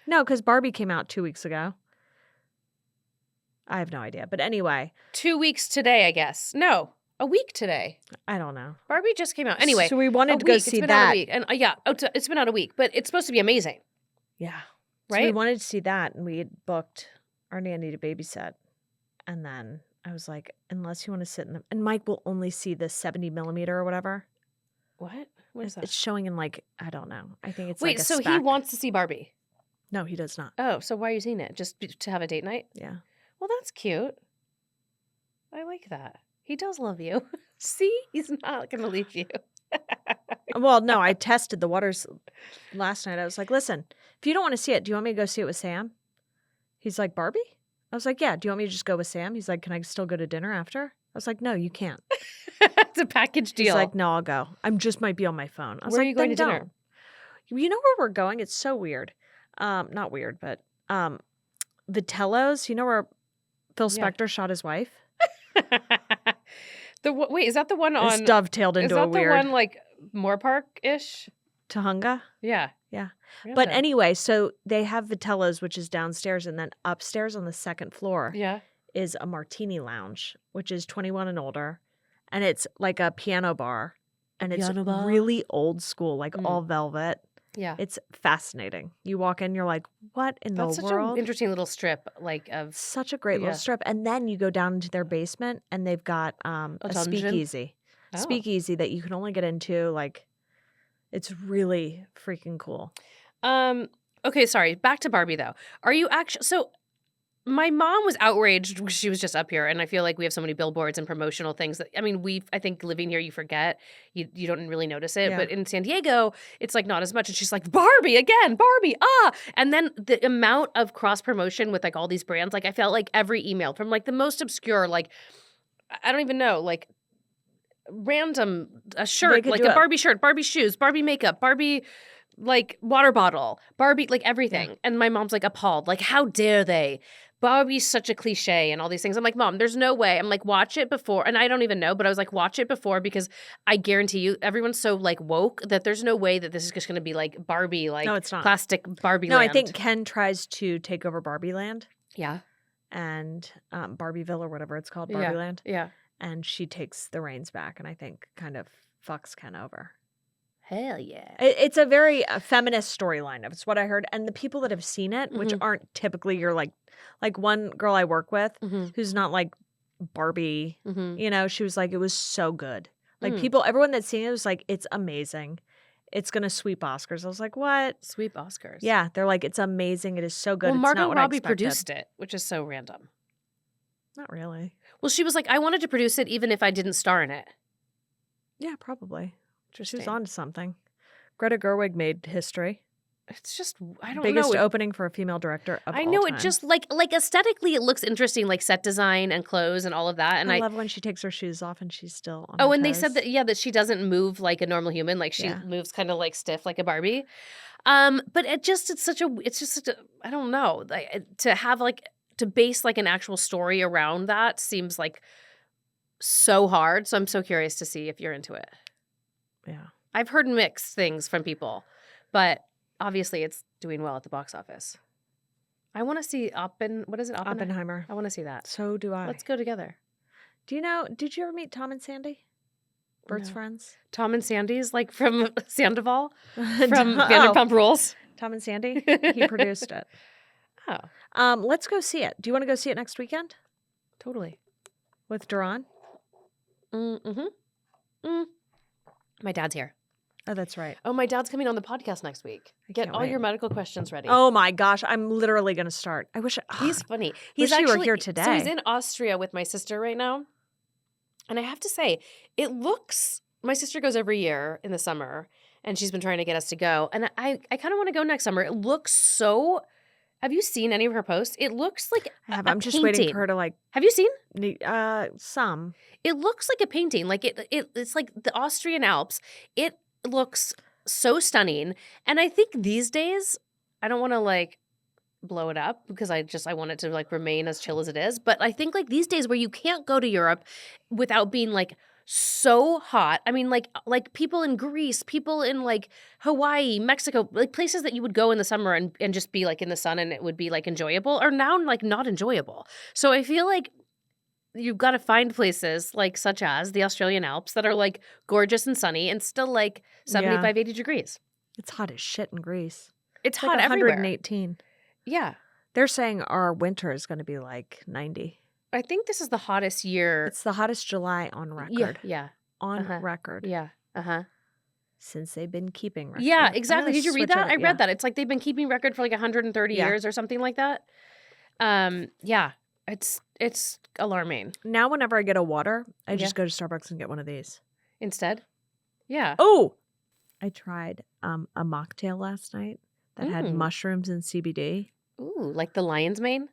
Speaker 2: because Barbie came out 2 weeks ago. I have no idea. But anyway.
Speaker 1: 2 weeks today, I guess. No, a week today.
Speaker 2: I don't know.
Speaker 1: Barbie just came out. Anyway.
Speaker 2: So we wanted to go see that.
Speaker 1: And it's been out a week, but it's supposed to be amazing.
Speaker 2: Yeah.
Speaker 1: Right?
Speaker 2: So we wanted to see that, and we had booked our nanny to babysit. And then I was like, unless you want to sit in the... And Mike will only see the 70 millimeter or whatever.
Speaker 1: What? What is that?
Speaker 2: It's showing in like, I don't know. I think it's
Speaker 1: Wait,
Speaker 2: like a
Speaker 1: so
Speaker 2: spec.
Speaker 1: he wants to see Barbie?
Speaker 2: No, he does not.
Speaker 1: Oh, so why are you seeing it? Just to have a date night?
Speaker 2: Yeah.
Speaker 1: Well, that's cute. I like that. He does love you. See? He's not going to leave you.
Speaker 2: Well, no, I tested the waters last night. I was like, listen, if you don't want to see it, do you want me to go see it with Sam? He's like, Barbie? I was like, yeah. Do you want me to just go with Sam? He's like, can I still go to dinner after? I was like, no, you can't.
Speaker 1: It's a package deal.
Speaker 2: He's like, no, I'll go. I just might be on my phone. I was
Speaker 1: Where
Speaker 2: like,
Speaker 1: are you going to dinner?
Speaker 2: Don't. You know where we're going? It's so weird. Not weird, but Vitello's. You know where Phil Spector shot his wife?
Speaker 1: Wait, is that the one on?
Speaker 2: It's dovetailed into a weird.
Speaker 1: Is that the one like Moore Park-ish?
Speaker 2: Tahunga?
Speaker 1: Yeah.
Speaker 2: Yeah. But anyway, so they have Vitello's, which is downstairs, and then upstairs on the second floor is a martini lounge, which is 21 and older. And it's like a piano bar. And it's really old school, like all velvet.
Speaker 1: Yeah.
Speaker 2: It's fascinating. You walk in, you're like, what in the world?
Speaker 1: That's such an interesting little strip, like of...
Speaker 2: Such a great little strip. And then you go down into their basement, and they've got a speakeasy. Oh. Speakeasy that you can only get into, like, it's really freaking cool.
Speaker 1: Okay, sorry. Back to Barbie, though. Are you actually... So... My mom was outraged. She was just up here, and I feel like we have so many billboards and promotional things that, I mean, I think living here, you forget. You don't really notice it. Yeah. But in San Diego, it's like not as much. And she's like, Barbie again, Barbie, ah. And then the amount of cross promotion with like all these brands, like I felt like every email from like the most obscure, like I don't even know, like random a
Speaker 2: They
Speaker 1: shirt,
Speaker 2: could
Speaker 1: like
Speaker 2: do
Speaker 1: a
Speaker 2: it.
Speaker 1: Barbie shirt, Barbie shoes, Barbie makeup, Barbie like water bottle, Barbie, like everything. And my mom's like appalled, like how dare they? Barbie's such a cliche and all these things. I'm like, Mom, there's no way. I'm like, watch it before. And I don't even know, but I was like, watch it before because I guarantee you everyone's so like woke that there's no way that this is just going to be like Barbie, like
Speaker 2: No, it's not.
Speaker 1: plastic Barbie
Speaker 2: No,
Speaker 1: land.
Speaker 2: I think Ken tries to take over Barbie Land.
Speaker 1: Yeah.
Speaker 2: And Barbieville or whatever it's called, Barbie Land.
Speaker 1: Yeah.
Speaker 2: And she takes the reins back and I think kind of fucks Ken over.
Speaker 1: Hell yeah.
Speaker 2: It's a very feminist storyline. It's what I heard. And the people that have seen it, which aren't typically your like one girl I work with who's not like Barbie, you know, she was like, it was so good. Like everyone that's seen it was like, it's amazing. It's going to sweep Oscars. I was like, what?
Speaker 1: Sweep Oscars.
Speaker 2: Yeah. They're like, it's amazing. It is so good.
Speaker 1: Well,
Speaker 2: it's
Speaker 1: Margot
Speaker 2: not what
Speaker 1: Robbie
Speaker 2: I expected.
Speaker 1: produced it, which is so random.
Speaker 2: Not really.
Speaker 1: Well, she was like, I wanted to produce it even if I didn't star in it.
Speaker 2: Yeah, probably. She
Speaker 1: Interesting.
Speaker 2: was on to something. Greta Gerwig made history.
Speaker 1: It's just, I don't
Speaker 2: Biggest
Speaker 1: know.
Speaker 2: opening for a female director of
Speaker 1: I
Speaker 2: all
Speaker 1: know
Speaker 2: time.
Speaker 1: it just like aesthetically, it looks interesting, like set design and clothes and all of that. And
Speaker 2: I love when she takes her shoes off and she's still on.
Speaker 1: Oh,
Speaker 2: her
Speaker 1: and they
Speaker 2: toes.
Speaker 1: said that that she doesn't move like a normal human, like she moves kind of like stiff, like a Barbie. But it's just such a I don't know, like, to have like to base like an actual story around that seems like so hard. So I'm so curious to see if you're into it.
Speaker 2: Yeah,
Speaker 1: I've heard mixed things from people, but obviously it's doing well at the box office. I want to see what is it?
Speaker 2: Oppenheimer.
Speaker 1: I want to see that.
Speaker 2: So do I.
Speaker 1: Let's go together.
Speaker 2: Do you know? Did you ever meet Tom and Sandy? Bert's
Speaker 1: No.
Speaker 2: friends.
Speaker 1: Tom and Sandy's like from Sandoval from Vanderpump Rules.
Speaker 2: Tom and Sandy. He produced it.
Speaker 1: Oh,
Speaker 2: let's go see it. Do you want to go see it next weekend
Speaker 1: totally.
Speaker 2: with Duran?
Speaker 1: My dad's here.
Speaker 2: Oh, that's right.
Speaker 1: Oh, my dad's coming on the podcast next week. Get
Speaker 2: can't
Speaker 1: all
Speaker 2: wait.
Speaker 1: your medical questions ready.
Speaker 2: Oh my gosh, I'm literally going to start. I wish
Speaker 1: he's funny.
Speaker 2: He's
Speaker 1: He's actually
Speaker 2: were here today.
Speaker 1: So he's in Austria with my sister right now, and I have to say, it looks. My sister goes every year in the summer, and she's been trying to get us to go. And I kind of want to go next summer. It looks so. Have you seen any of her posts? It looks like
Speaker 2: I'm just waiting for her to like.
Speaker 1: Have you seen?
Speaker 2: Some.
Speaker 1: It looks like a painting. Like it's like the Austrian Alps. It looks so stunning. And I think these days, I don't want to like blow it up because I want it to like remain as chill as it is. But I think like these days where you can't go to Europe without being like so hot. I mean, like people in Greece, people in like Hawaii, Mexico, like places that you would go in the summer and just be like in the sun and it would be like enjoyable are now like not enjoyable. So I feel like you've got to find places like such as the Australian Alps that are like gorgeous and sunny and still like 75, 80 degrees.
Speaker 2: It's hot as shit in Greece.
Speaker 1: It's
Speaker 2: like
Speaker 1: hot everywhere.
Speaker 2: 118.
Speaker 1: Yeah.
Speaker 2: They're saying our winter is going to be like 90.
Speaker 1: I think this is the hottest year.
Speaker 2: It's the hottest July on record.
Speaker 1: Yeah.
Speaker 2: On record.
Speaker 1: Yeah.
Speaker 2: Since they've been keeping record.
Speaker 1: Yeah, exactly. Did you read that? I read that. It's like they've been keeping record for like 130 years or something like that. Yeah. It's alarming.
Speaker 2: Now whenever I get a water, I just go to Starbucks and get one of these.
Speaker 1: Instead? Yeah.
Speaker 2: Oh! I tried a mocktail last night that had mushrooms and CBD.
Speaker 1: Ooh, like the lion's mane?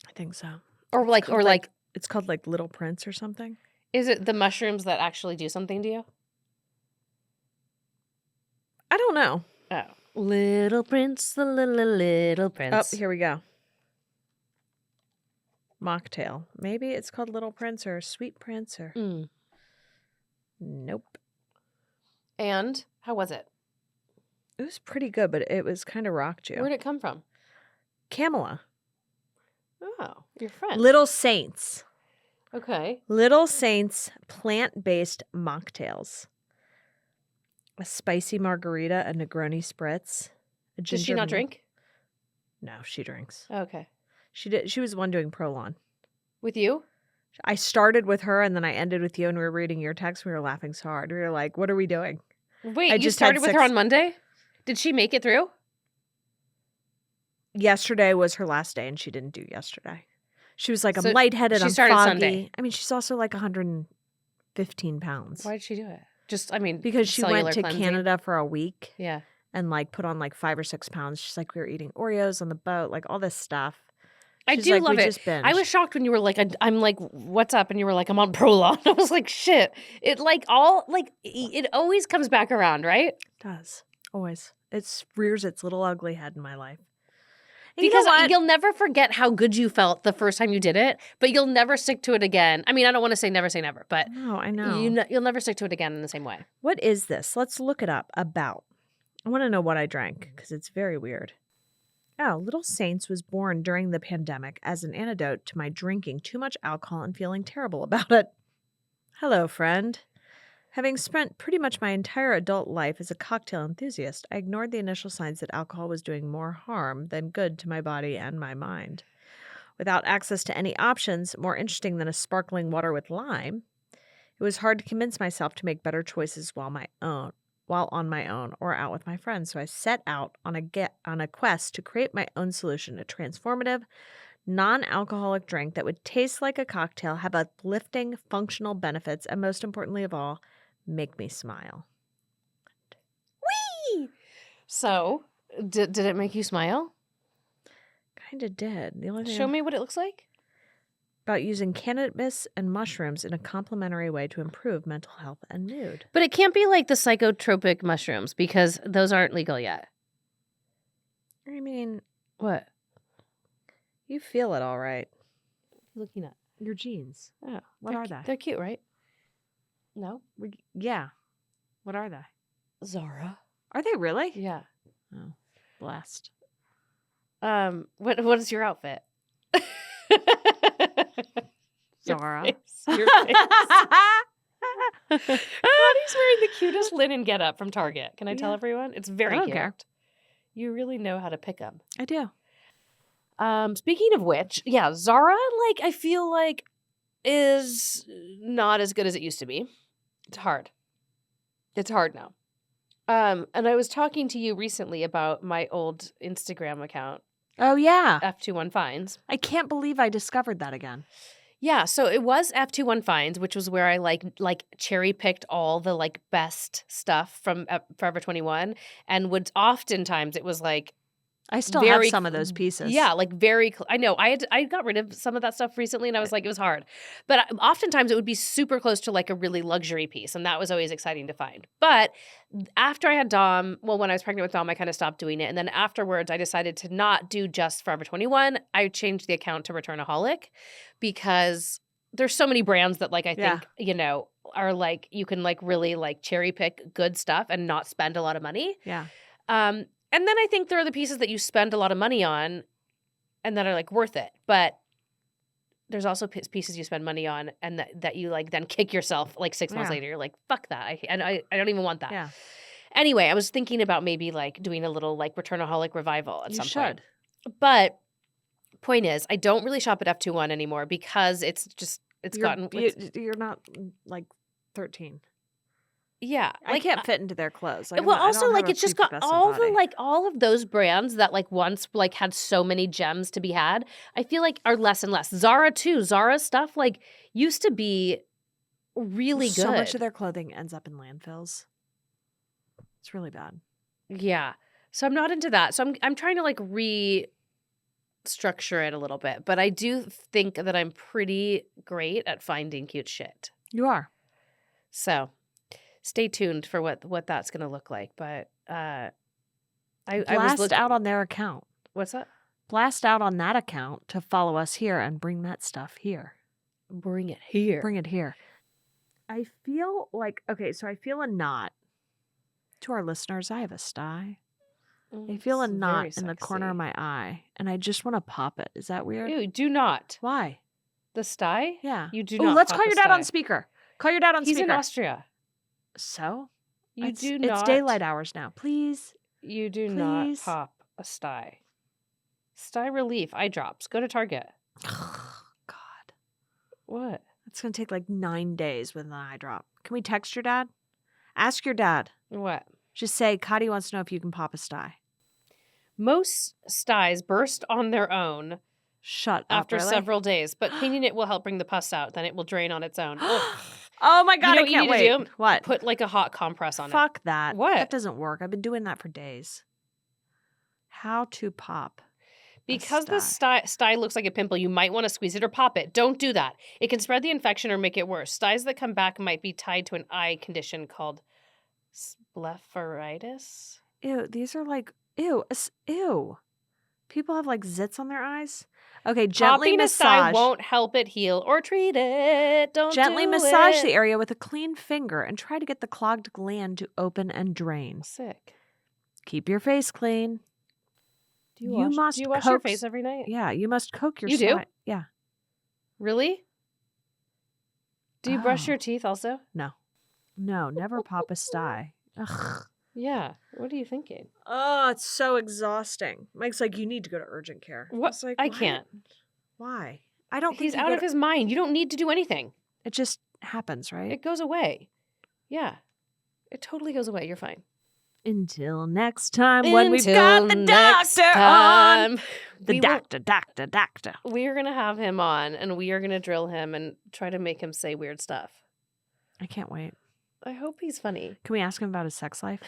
Speaker 2: I think so.
Speaker 1: Or like
Speaker 2: it's called like Little Prince or something.
Speaker 1: Is it the mushrooms that actually do something to you?
Speaker 2: I don't know.
Speaker 1: Oh. Little Prince, the little Prince.
Speaker 2: Oh, here we go. Mocktail. Maybe it's called Little Prince or Sweet Prince or... Nope.
Speaker 1: And how was it?
Speaker 2: It was pretty good, but it was kind of rocked you.
Speaker 1: Where'd it come from?
Speaker 2: Camilla.
Speaker 1: Oh, your friend.
Speaker 2: Little Saints.
Speaker 1: Okay.
Speaker 2: Little Saints plant-based mocktails. A spicy margarita, a Negroni spritz.
Speaker 1: Does she not drink?
Speaker 2: No, she drinks.
Speaker 1: Oh, okay.
Speaker 2: She was the one doing Prolon.
Speaker 1: With you?
Speaker 2: I started with her and then I ended with you and we were reading your text. We were laughing so hard. We were like, what are we doing?
Speaker 1: Wait, you started with her on Monday? Did she make it through?
Speaker 2: Yesterday was her last day and she didn't do yesterday. She was like, I'm
Speaker 1: So
Speaker 2: lightheaded, I'm
Speaker 1: started
Speaker 2: foggy.
Speaker 1: Sunday.
Speaker 2: I mean, she's also like 115 pounds.
Speaker 1: Why did she do it?
Speaker 2: Because she went to Canada for a week.
Speaker 1: Yeah.
Speaker 2: And like put on like 5 or 6 pounds. She's like, we were eating Oreos on the boat, like all this stuff.
Speaker 1: I
Speaker 2: She's
Speaker 1: do
Speaker 2: like,
Speaker 1: love
Speaker 2: we
Speaker 1: it.
Speaker 2: just binged.
Speaker 1: I was shocked when you were like, I'm like, what's up? And you were like, I'm on Prolon. I was like, shit. It like it always comes back around, right?
Speaker 2: It does. Always. It rears its little ugly head in my life. And
Speaker 1: Because
Speaker 2: you know what?
Speaker 1: you'll never forget how good you felt the first time you did it, but you'll never stick to it again. I mean, I don't want to say never, but
Speaker 2: No, I know.
Speaker 1: you'll never stick to it again in the same way.
Speaker 2: What is this? Let's look it up. About. I want to know what I drank because it's very weird. Oh, Little Saints was born during the pandemic as an antidote to my drinking too much alcohol and feeling terrible about it. Hello, friend. Having spent pretty much my entire adult life as a cocktail enthusiast, I ignored the initial signs that alcohol was doing more harm than good to my body and my mind. Without access to any options more interesting than a sparkling water with lime, it was hard to convince myself to make better choices while on my own or out with my friends. So I set out on a quest to create my own solution, a transformative, non-alcoholic drink that would taste like a cocktail, have uplifting functional benefits, and most importantly of all, make me smile.
Speaker 1: Whee! So, did it make you smile?
Speaker 2: Kind of did. The only thing
Speaker 1: Show me what it looks like.
Speaker 2: about using cannabis and mushrooms in a complementary way to improve mental health and mood.
Speaker 1: But it can't be like the psychotropic mushrooms because those aren't legal yet.
Speaker 2: I mean,
Speaker 1: What?
Speaker 2: you feel it all right.
Speaker 1: What are you looking at?
Speaker 2: Your jeans.
Speaker 1: Oh,
Speaker 2: What are they?
Speaker 1: They're cute, right? No?
Speaker 2: Yeah. What are they?
Speaker 1: Zara.
Speaker 2: Are they really?
Speaker 1: Yeah.
Speaker 2: Oh, blessed.
Speaker 1: What is your outfit?
Speaker 2: Zara.
Speaker 1: Your face. Cottie's wearing the cutest linen getup from Target. Can I tell everyone? It's very cute.
Speaker 2: Care.
Speaker 1: You really know how to pick them.
Speaker 2: I do.
Speaker 1: Speaking of which, yeah, Zara, like, I feel like is not as good as it used to be. It's hard. It's hard now. And I was talking to you recently about my old Instagram account,
Speaker 2: Oh, yeah.
Speaker 1: F21 Finds.
Speaker 2: I can't believe I discovered that again.
Speaker 1: Yeah, so it was F21 Finds, which was where I like cherry picked all the like best stuff from Forever 21, and would oftentimes it was like
Speaker 2: I still have some of those pieces.
Speaker 1: Yeah, like I know I got rid of some of that stuff recently, and I was like, it was hard, but oftentimes it would be super close to like a really luxury piece, and that was always exciting to find. But after I had Dom, well, when I was pregnant with Dom, I kind of stopped doing it, and then afterwards, I decided to not do just Forever 21. I changed the account to Returnaholic because there's so many brands that like I think are like you can like really like cherry pick good stuff and not spend a lot of money.
Speaker 2: Yeah.
Speaker 1: And then I think there are the pieces that you spend a lot of money on and that are like worth it. But there's also pieces you spend money on and that you like then kick yourself like 6 months later. You're like, fuck that. I don't even want that.
Speaker 2: Yeah.
Speaker 1: Anyway, I was thinking about maybe like doing a little like Returnaholic revival at some point.
Speaker 2: You should.
Speaker 1: But point is, I don't really shop at F21 anymore because you're
Speaker 2: not like 13.
Speaker 1: Yeah,
Speaker 2: I can't fit into their clothes.
Speaker 1: Well, also like it's just got all of those brands that like once like had so many gems to be had. I feel like are less and less. Zara too. Zara stuff like used to be really good.
Speaker 2: So much of their clothing ends up in landfills. It's really bad.
Speaker 1: Yeah, so I'm not into that. So I'm trying to like restructure it a little bit, but I do think that I'm pretty great at finding cute shit.
Speaker 2: You are.
Speaker 1: So. Stay tuned for what that's going to look like. But I
Speaker 2: blast out on their account.
Speaker 1: What's that?
Speaker 2: Blast out on that account to follow us here and bring that stuff here.
Speaker 1: Bring it here.
Speaker 2: Bring it here. I feel like, okay, so I feel a knot. To our listeners, I have a sty. I feel a knot in the corner of my eye, and I just want to pop it. Is that weird?
Speaker 1: Ew, do not.
Speaker 2: Why?
Speaker 1: The sty?
Speaker 2: Yeah.
Speaker 1: You do not.
Speaker 2: Let's call your dad on speaker. Call your dad on speaker.
Speaker 1: He's in Austria.
Speaker 2: So?
Speaker 1: It's
Speaker 2: daylight hours now. Please.
Speaker 1: You do not pop a sty. Sty relief, eye drops. Go to Target.
Speaker 2: Oh, God.
Speaker 1: What?
Speaker 2: It's going to take like 9 days with an eye drop. Can we text your dad? Ask your dad.
Speaker 1: What?
Speaker 2: Just say, Kottie wants to know if you can pop a sty.
Speaker 1: Most styes burst on their own.
Speaker 2: Shut up.
Speaker 1: After several days. But cleaning it will help bring the pus out. Then it will drain on its own.
Speaker 2: Oh my God, I can't wait. What?
Speaker 1: Put like a hot compress on it.
Speaker 2: Fuck that.
Speaker 1: What?
Speaker 2: That doesn't work. I've been doing that for days. How to pop.
Speaker 1: Because the sty looks like a pimple, you might want to squeeze it or pop it. Don't do that. It can spread the infection or make it worse. Styes that come back might be tied to an eye condition called blepharitis.
Speaker 2: Ew, these are like, ew. People have like zits on their eyes. Okay, gently
Speaker 1: Popping
Speaker 2: massage.
Speaker 1: a sty won't help it heal or treat it. Don't
Speaker 2: gently
Speaker 1: do
Speaker 2: massage
Speaker 1: it.
Speaker 2: the area with a clean finger and try to get the clogged gland to open and drain.
Speaker 1: Sick.
Speaker 2: Keep your face clean.
Speaker 1: Do you wash your face every night?
Speaker 2: Yeah, you must coat your
Speaker 1: You do?
Speaker 2: Yeah.
Speaker 1: Really? Do you brush your teeth also?
Speaker 2: No, never pop a sty. Ugh.
Speaker 1: Yeah. What are you thinking?
Speaker 2: Oh, it's so exhausting. Mike's like, you need to go to urgent care.
Speaker 1: What?
Speaker 2: Like,
Speaker 1: I can't.
Speaker 2: Why? I don't think
Speaker 1: he's out of his mind. You don't need to do anything.
Speaker 2: It just happens, right?
Speaker 1: It goes away. Yeah. It totally goes away. You're fine.
Speaker 2: Until next time when we've got the doctor on. The doctor.
Speaker 1: We are going to have him on and we are going to drill him and try to make him say weird stuff.
Speaker 2: I can't wait.
Speaker 1: I hope he's funny.
Speaker 2: Can we ask him about his sex life?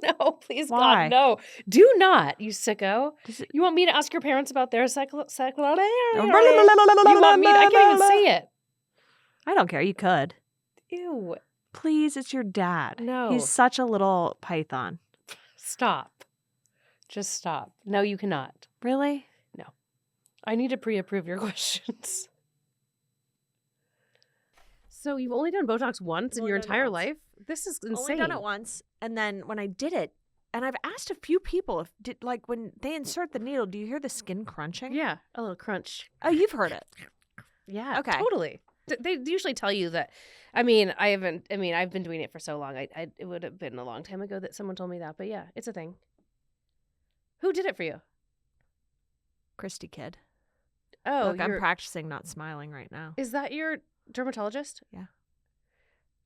Speaker 1: No, please,
Speaker 2: Why?
Speaker 1: God, no. Do not, you sicko. You want me to ask your parents about their sex life? You want me to? I can't even say it.
Speaker 2: I don't care. You could.
Speaker 1: Ew.
Speaker 2: Please, it's your dad.
Speaker 1: No.
Speaker 2: He's such a little python.
Speaker 1: Stop. Just stop. No, you cannot.
Speaker 2: Really?
Speaker 1: No. I need to pre-approve your questions. So you've only done Botox once in your entire life? This is insane.
Speaker 2: Only done it once. And then when I did it, and I've asked a few people like when they insert the needle, do you hear the skin crunching?
Speaker 1: Yeah, a little crunch.
Speaker 2: Oh, you've heard it.
Speaker 1: Yeah,
Speaker 2: okay.
Speaker 1: Totally. They usually tell you that. I've been doing it for so long. It would have been a long time ago that someone told me that. But yeah, it's a thing. Who did it for you?
Speaker 2: Christy Kid.
Speaker 1: Oh,
Speaker 2: look, I'm practicing not smiling right now.
Speaker 1: Is that your dermatologist?
Speaker 2: Yeah.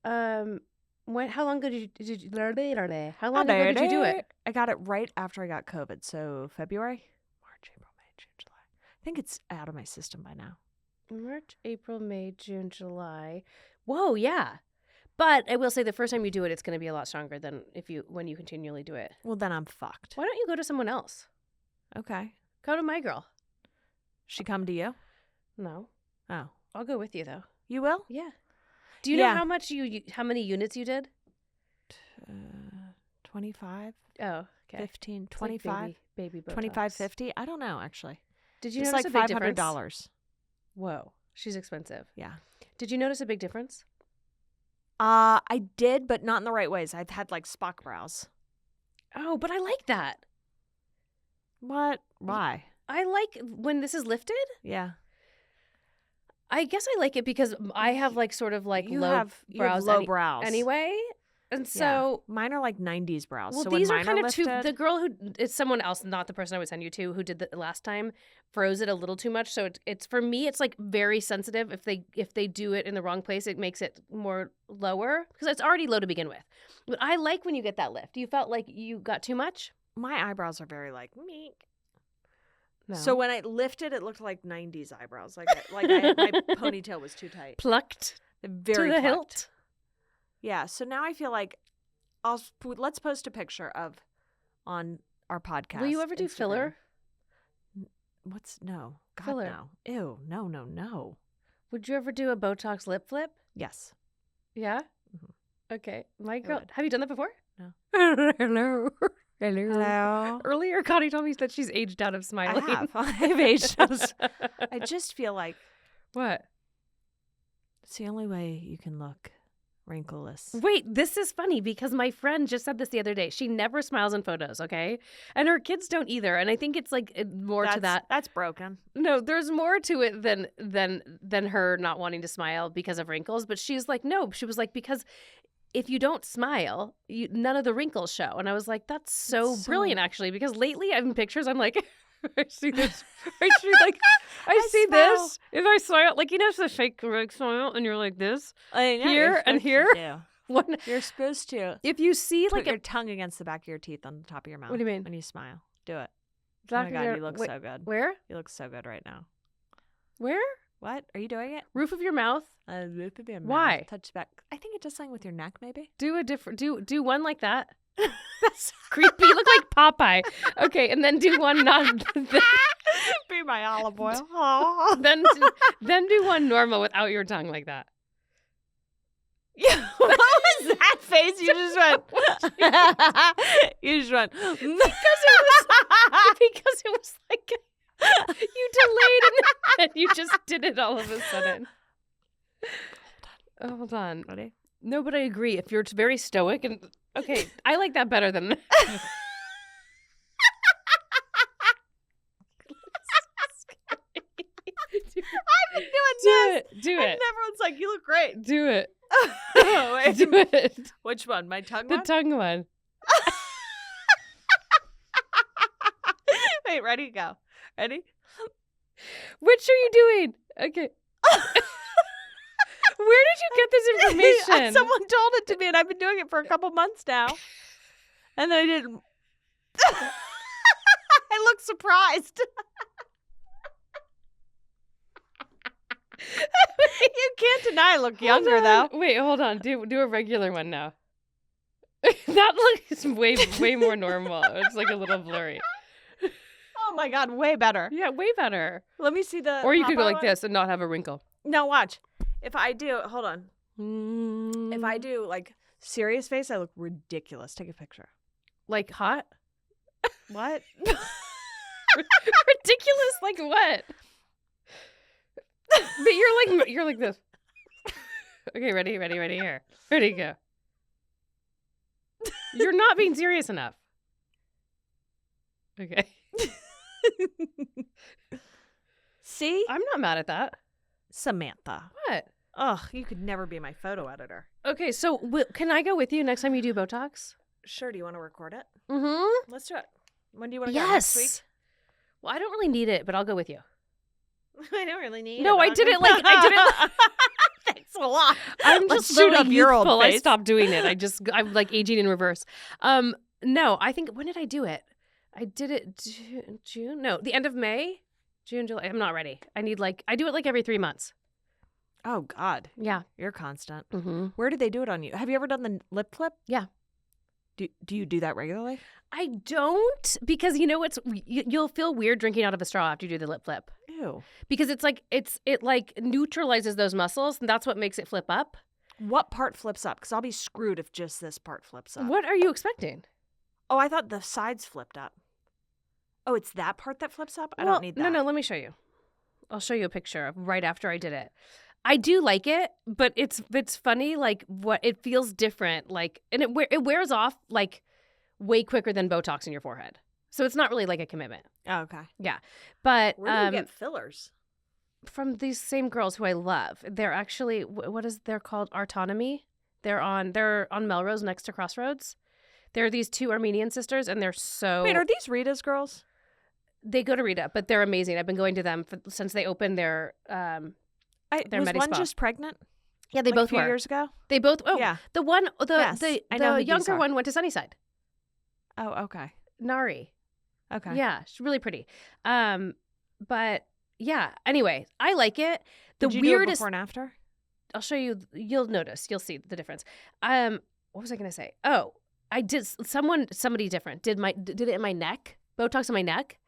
Speaker 1: How long ago did you do it?
Speaker 2: I got it right after I got COVID. So February, March, April, May, June, July. I think it's out of my system by now.
Speaker 1: March, April, May, June, July. Whoa, yeah. But I will say the first time you do it, it's going to be a lot stronger than when you continually do it.
Speaker 2: Well, then I'm fucked.
Speaker 1: Why don't you go to someone else?
Speaker 2: Okay.
Speaker 1: Go to my girl.
Speaker 2: She come to you?
Speaker 1: No.
Speaker 2: Oh.
Speaker 1: I'll go with you though.
Speaker 2: You will?
Speaker 1: Yeah. Do you know how many units you did?
Speaker 2: 25.
Speaker 1: Oh, okay.
Speaker 2: 15, 25.
Speaker 1: Like baby Botox.
Speaker 2: 25, 50. I don't know actually.
Speaker 1: Did you
Speaker 2: it's
Speaker 1: notice
Speaker 2: like
Speaker 1: a big difference?
Speaker 2: $500.
Speaker 1: Whoa, she's expensive.
Speaker 2: Yeah.
Speaker 1: Did you notice a big difference?
Speaker 2: I did, but not in the right ways. I've had like Spock brows.
Speaker 1: Oh, but I like that.
Speaker 2: What? Why?
Speaker 1: I like when this is lifted.
Speaker 2: Yeah.
Speaker 1: I guess I like it because I have like sort of like low brows anyway. And so
Speaker 2: mine are like 90s brows.
Speaker 1: Well,
Speaker 2: so
Speaker 1: these
Speaker 2: when
Speaker 1: are kind of
Speaker 2: lifted,
Speaker 1: the girl it's someone else, not the person I would send you to, who did the last time, froze it a little too much. So it's for me, it's like very sensitive. If they do it in the wrong place, it makes it more lower because it's already low to begin with. But I like when you get that lift. You felt like you got too much?
Speaker 2: My eyebrows are very like meek.
Speaker 1: No.
Speaker 2: So when I lifted, it looked like 90s eyebrows. My ponytail was too tight.
Speaker 1: Plucked
Speaker 2: very
Speaker 1: to the
Speaker 2: plucked.
Speaker 1: hilt.
Speaker 2: Yeah. So now I feel like let's post a picture on our podcast.
Speaker 1: Will you ever do
Speaker 2: Instagram.
Speaker 1: filler?
Speaker 2: No. God,
Speaker 1: filler.
Speaker 2: no. Ew. No.
Speaker 1: Would you ever do a Botox lip flip?
Speaker 2: Yes.
Speaker 1: Yeah?
Speaker 2: Mm-hmm.
Speaker 1: Okay. My girl. Have you done that before?
Speaker 2: No.
Speaker 1: Hello. Earlier, Kottie told me that she's aged out of smiling.
Speaker 2: I have. I've aged out. I just feel like
Speaker 1: what?
Speaker 2: It's the only way you can look wrinkleless.
Speaker 1: Wait, this is funny because my friend just said this the other day. She never smiles in photos, okay? And her kids don't either. And I think it's like more to that.
Speaker 2: That's broken.
Speaker 1: No, there's more to it than her not wanting to smile because of wrinkles. But she's like, no. She was like, because if you don't smile, none of the wrinkles show. And I was like, that's so brilliant, actually, because lately I'm in pictures, I'm like, I see this. I see this. If I smile, like, it's a fake smile, and you're like this. Here and here.
Speaker 2: You're supposed to.
Speaker 1: If you see
Speaker 2: put your tongue against the back of your teeth on the top of your mouth.
Speaker 1: What do you mean?
Speaker 2: When you smile. Do it.
Speaker 1: Oh
Speaker 2: my God, you look so good.
Speaker 1: Where?
Speaker 2: You look so good right now.
Speaker 1: Where?
Speaker 2: What? Are you doing it?
Speaker 1: Roof of your mouth?
Speaker 2: Roof of your mouth.
Speaker 1: Why?
Speaker 2: Touch back. I think it does something with your neck, maybe.
Speaker 1: Do one like that. That's creepy. You look like Popeye. Okay, and then do one not.
Speaker 2: my olive oil. Oh.
Speaker 1: Then do one normal without your tongue like that.
Speaker 2: Yeah, what was that face? You just went. You just went.
Speaker 1: Because it was like you delayed and you just did it all of a sudden. Hold on.
Speaker 2: Ready?
Speaker 1: No, but I agree. If you're very stoic and okay, I like that better than.
Speaker 2: I've been doing this.
Speaker 1: Do it.
Speaker 2: And everyone's like, "You look great."
Speaker 1: Do it.
Speaker 2: Oh, wait.
Speaker 1: Do it.
Speaker 2: Which one? My tongue
Speaker 1: The
Speaker 2: one?
Speaker 1: tongue one.
Speaker 2: Wait, ready? Go. Ready?
Speaker 1: Which are you doing? Okay. Where did you get this information?
Speaker 2: Someone told it to me, and I've been doing it for a couple months now. And then I didn't. I look surprised. You can't deny I look younger, though.
Speaker 1: Wait, hold on. Do a regular one now. That looks way more normal. It's like a little blurry.
Speaker 2: Oh my God, way better.
Speaker 1: Yeah, way better.
Speaker 2: Let me see the.
Speaker 1: Or you could go like
Speaker 2: one.
Speaker 1: this and not have a wrinkle.
Speaker 2: No, watch. If I do, hold on.
Speaker 1: Mm.
Speaker 2: If I do like serious face, I look ridiculous. Take a picture.
Speaker 1: Like hot?
Speaker 2: What?
Speaker 1: Ridiculous? Like what? But you're like this. Okay, ready here. Ready, go. You're not being serious enough. Okay.
Speaker 2: See?
Speaker 1: I'm not mad at that.
Speaker 2: Samantha.
Speaker 1: What?
Speaker 2: Ugh, you could never be my photo editor.
Speaker 1: Okay, so can I go with you next time you do Botox?
Speaker 2: Sure. Do you want to record it?
Speaker 1: Mm-hmm.
Speaker 2: Let's do it. When do you want to go?
Speaker 1: Yes.
Speaker 2: Next week?
Speaker 1: Well, I don't really need it, but I'll go with you.
Speaker 2: I don't really need it.
Speaker 1: No, I did it like
Speaker 2: Thanks a lot.
Speaker 1: I'm
Speaker 2: Let's
Speaker 1: just
Speaker 2: shoot
Speaker 1: really
Speaker 2: up your old
Speaker 1: youthful. I
Speaker 2: face.
Speaker 1: stopped doing it. I'm like aging in reverse. No, I think when did I do it? I did it June? No, the end of May? June, July. I'm not ready. I do it like every 3 months.
Speaker 2: Oh God.
Speaker 1: Yeah.
Speaker 2: You're constant.
Speaker 1: Mm-hmm.
Speaker 2: Where did they do it on you? Have you ever done the lip flip?
Speaker 1: Yeah.
Speaker 2: Do you do that regularly?
Speaker 1: I don't, because you know what's you'll feel weird drinking out of a straw after you do the lip flip.
Speaker 2: Ew.
Speaker 1: Because it like neutralizes those muscles and that's what makes it flip up.
Speaker 2: What part flips up? Because I'll be screwed if just this part flips up.
Speaker 1: What are you expecting?
Speaker 2: Oh, I thought the sides flipped up. Oh, it's that part that flips up? I don't need that.
Speaker 1: No, let me show you. I'll show you a picture of right after I did it. I do like it, but it's funny, like what it feels different, like, and it wears off like way quicker than Botox in your forehead. So it's not really like a commitment.
Speaker 2: Oh, okay.
Speaker 1: Yeah, but
Speaker 2: Where do you get fillers?
Speaker 1: From these same girls who I love. They're actually they're called Autonomy. They're on Melrose next to Crossroads. They're these two Armenian sisters, and they're so.
Speaker 2: Wait, are these Rita's girls?
Speaker 1: They go to Rita, but they're amazing. I've been going to them since they opened their.
Speaker 2: Was one
Speaker 1: Medi-spa.
Speaker 2: just pregnant?
Speaker 1: Yeah, they
Speaker 2: like
Speaker 1: both
Speaker 2: a few
Speaker 1: were.
Speaker 2: years ago.
Speaker 1: They both. Oh,
Speaker 2: yeah.
Speaker 1: The one,
Speaker 2: Yes, I know
Speaker 1: the
Speaker 2: who these
Speaker 1: younger
Speaker 2: are.
Speaker 1: one went to Sunnyside.
Speaker 2: Oh, okay.
Speaker 1: Nari.
Speaker 2: Okay.
Speaker 1: Yeah, she's really pretty. But yeah. Anyway, I like it.
Speaker 2: Did you do it before and after?
Speaker 1: I'll show you. You'll notice. You'll see the difference. What was I going to say? Oh, I did. Somebody different did it in my neck. Botox in my neck,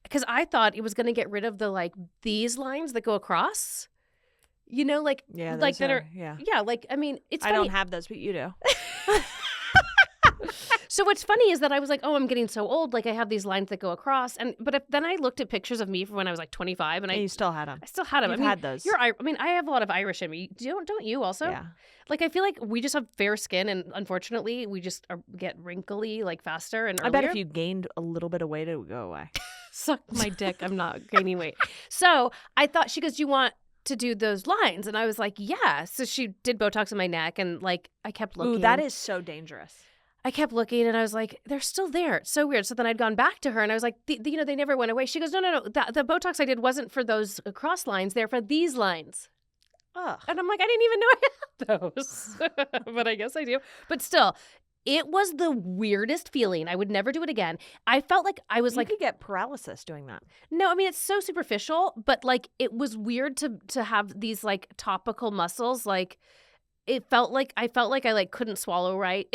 Speaker 1: because I thought it was going to get rid of these lines that go across. You know, like like that are
Speaker 2: yeah.
Speaker 1: Like I mean, it's.
Speaker 2: I
Speaker 1: funny.
Speaker 2: don't have those, but you do.
Speaker 1: So what's funny is that I was like, oh, I'm getting so old. Like I have these lines that go across, then I looked at pictures of me from when I was like 25, and
Speaker 2: you still had them.
Speaker 1: I still had them.
Speaker 2: You've had those.
Speaker 1: I have a lot of Irish in me. Don't you also?
Speaker 2: Yeah.
Speaker 1: Like I feel like we just have fair skin, and unfortunately, we just get wrinkly like faster and earlier.
Speaker 2: I bet if you gained a little bit of weight, it would go away.
Speaker 1: Suck my dick. I'm not gaining weight. So I thought, she goes, "Do you want to do those lines?" And I was like, yeah. So she did Botox in my neck, and like I kept looking.
Speaker 2: Ooh, that is so dangerous.
Speaker 1: I kept looking, and I was like, they're still there. It's so weird. So then I'd gone back to her, and I was like, they never went away. She goes, no. The Botox I did wasn't for those cross lines. They're for these lines.
Speaker 2: Ugh.
Speaker 1: And I'm like, I didn't even know I had those. But I guess I do. But still, it was the weirdest feeling. I would never do it again. I felt like I was
Speaker 2: you could get paralysis doing that.
Speaker 1: No, I mean, it's so superficial, but like it was weird to have these like topical muscles. Like I felt like I like couldn't swallow right.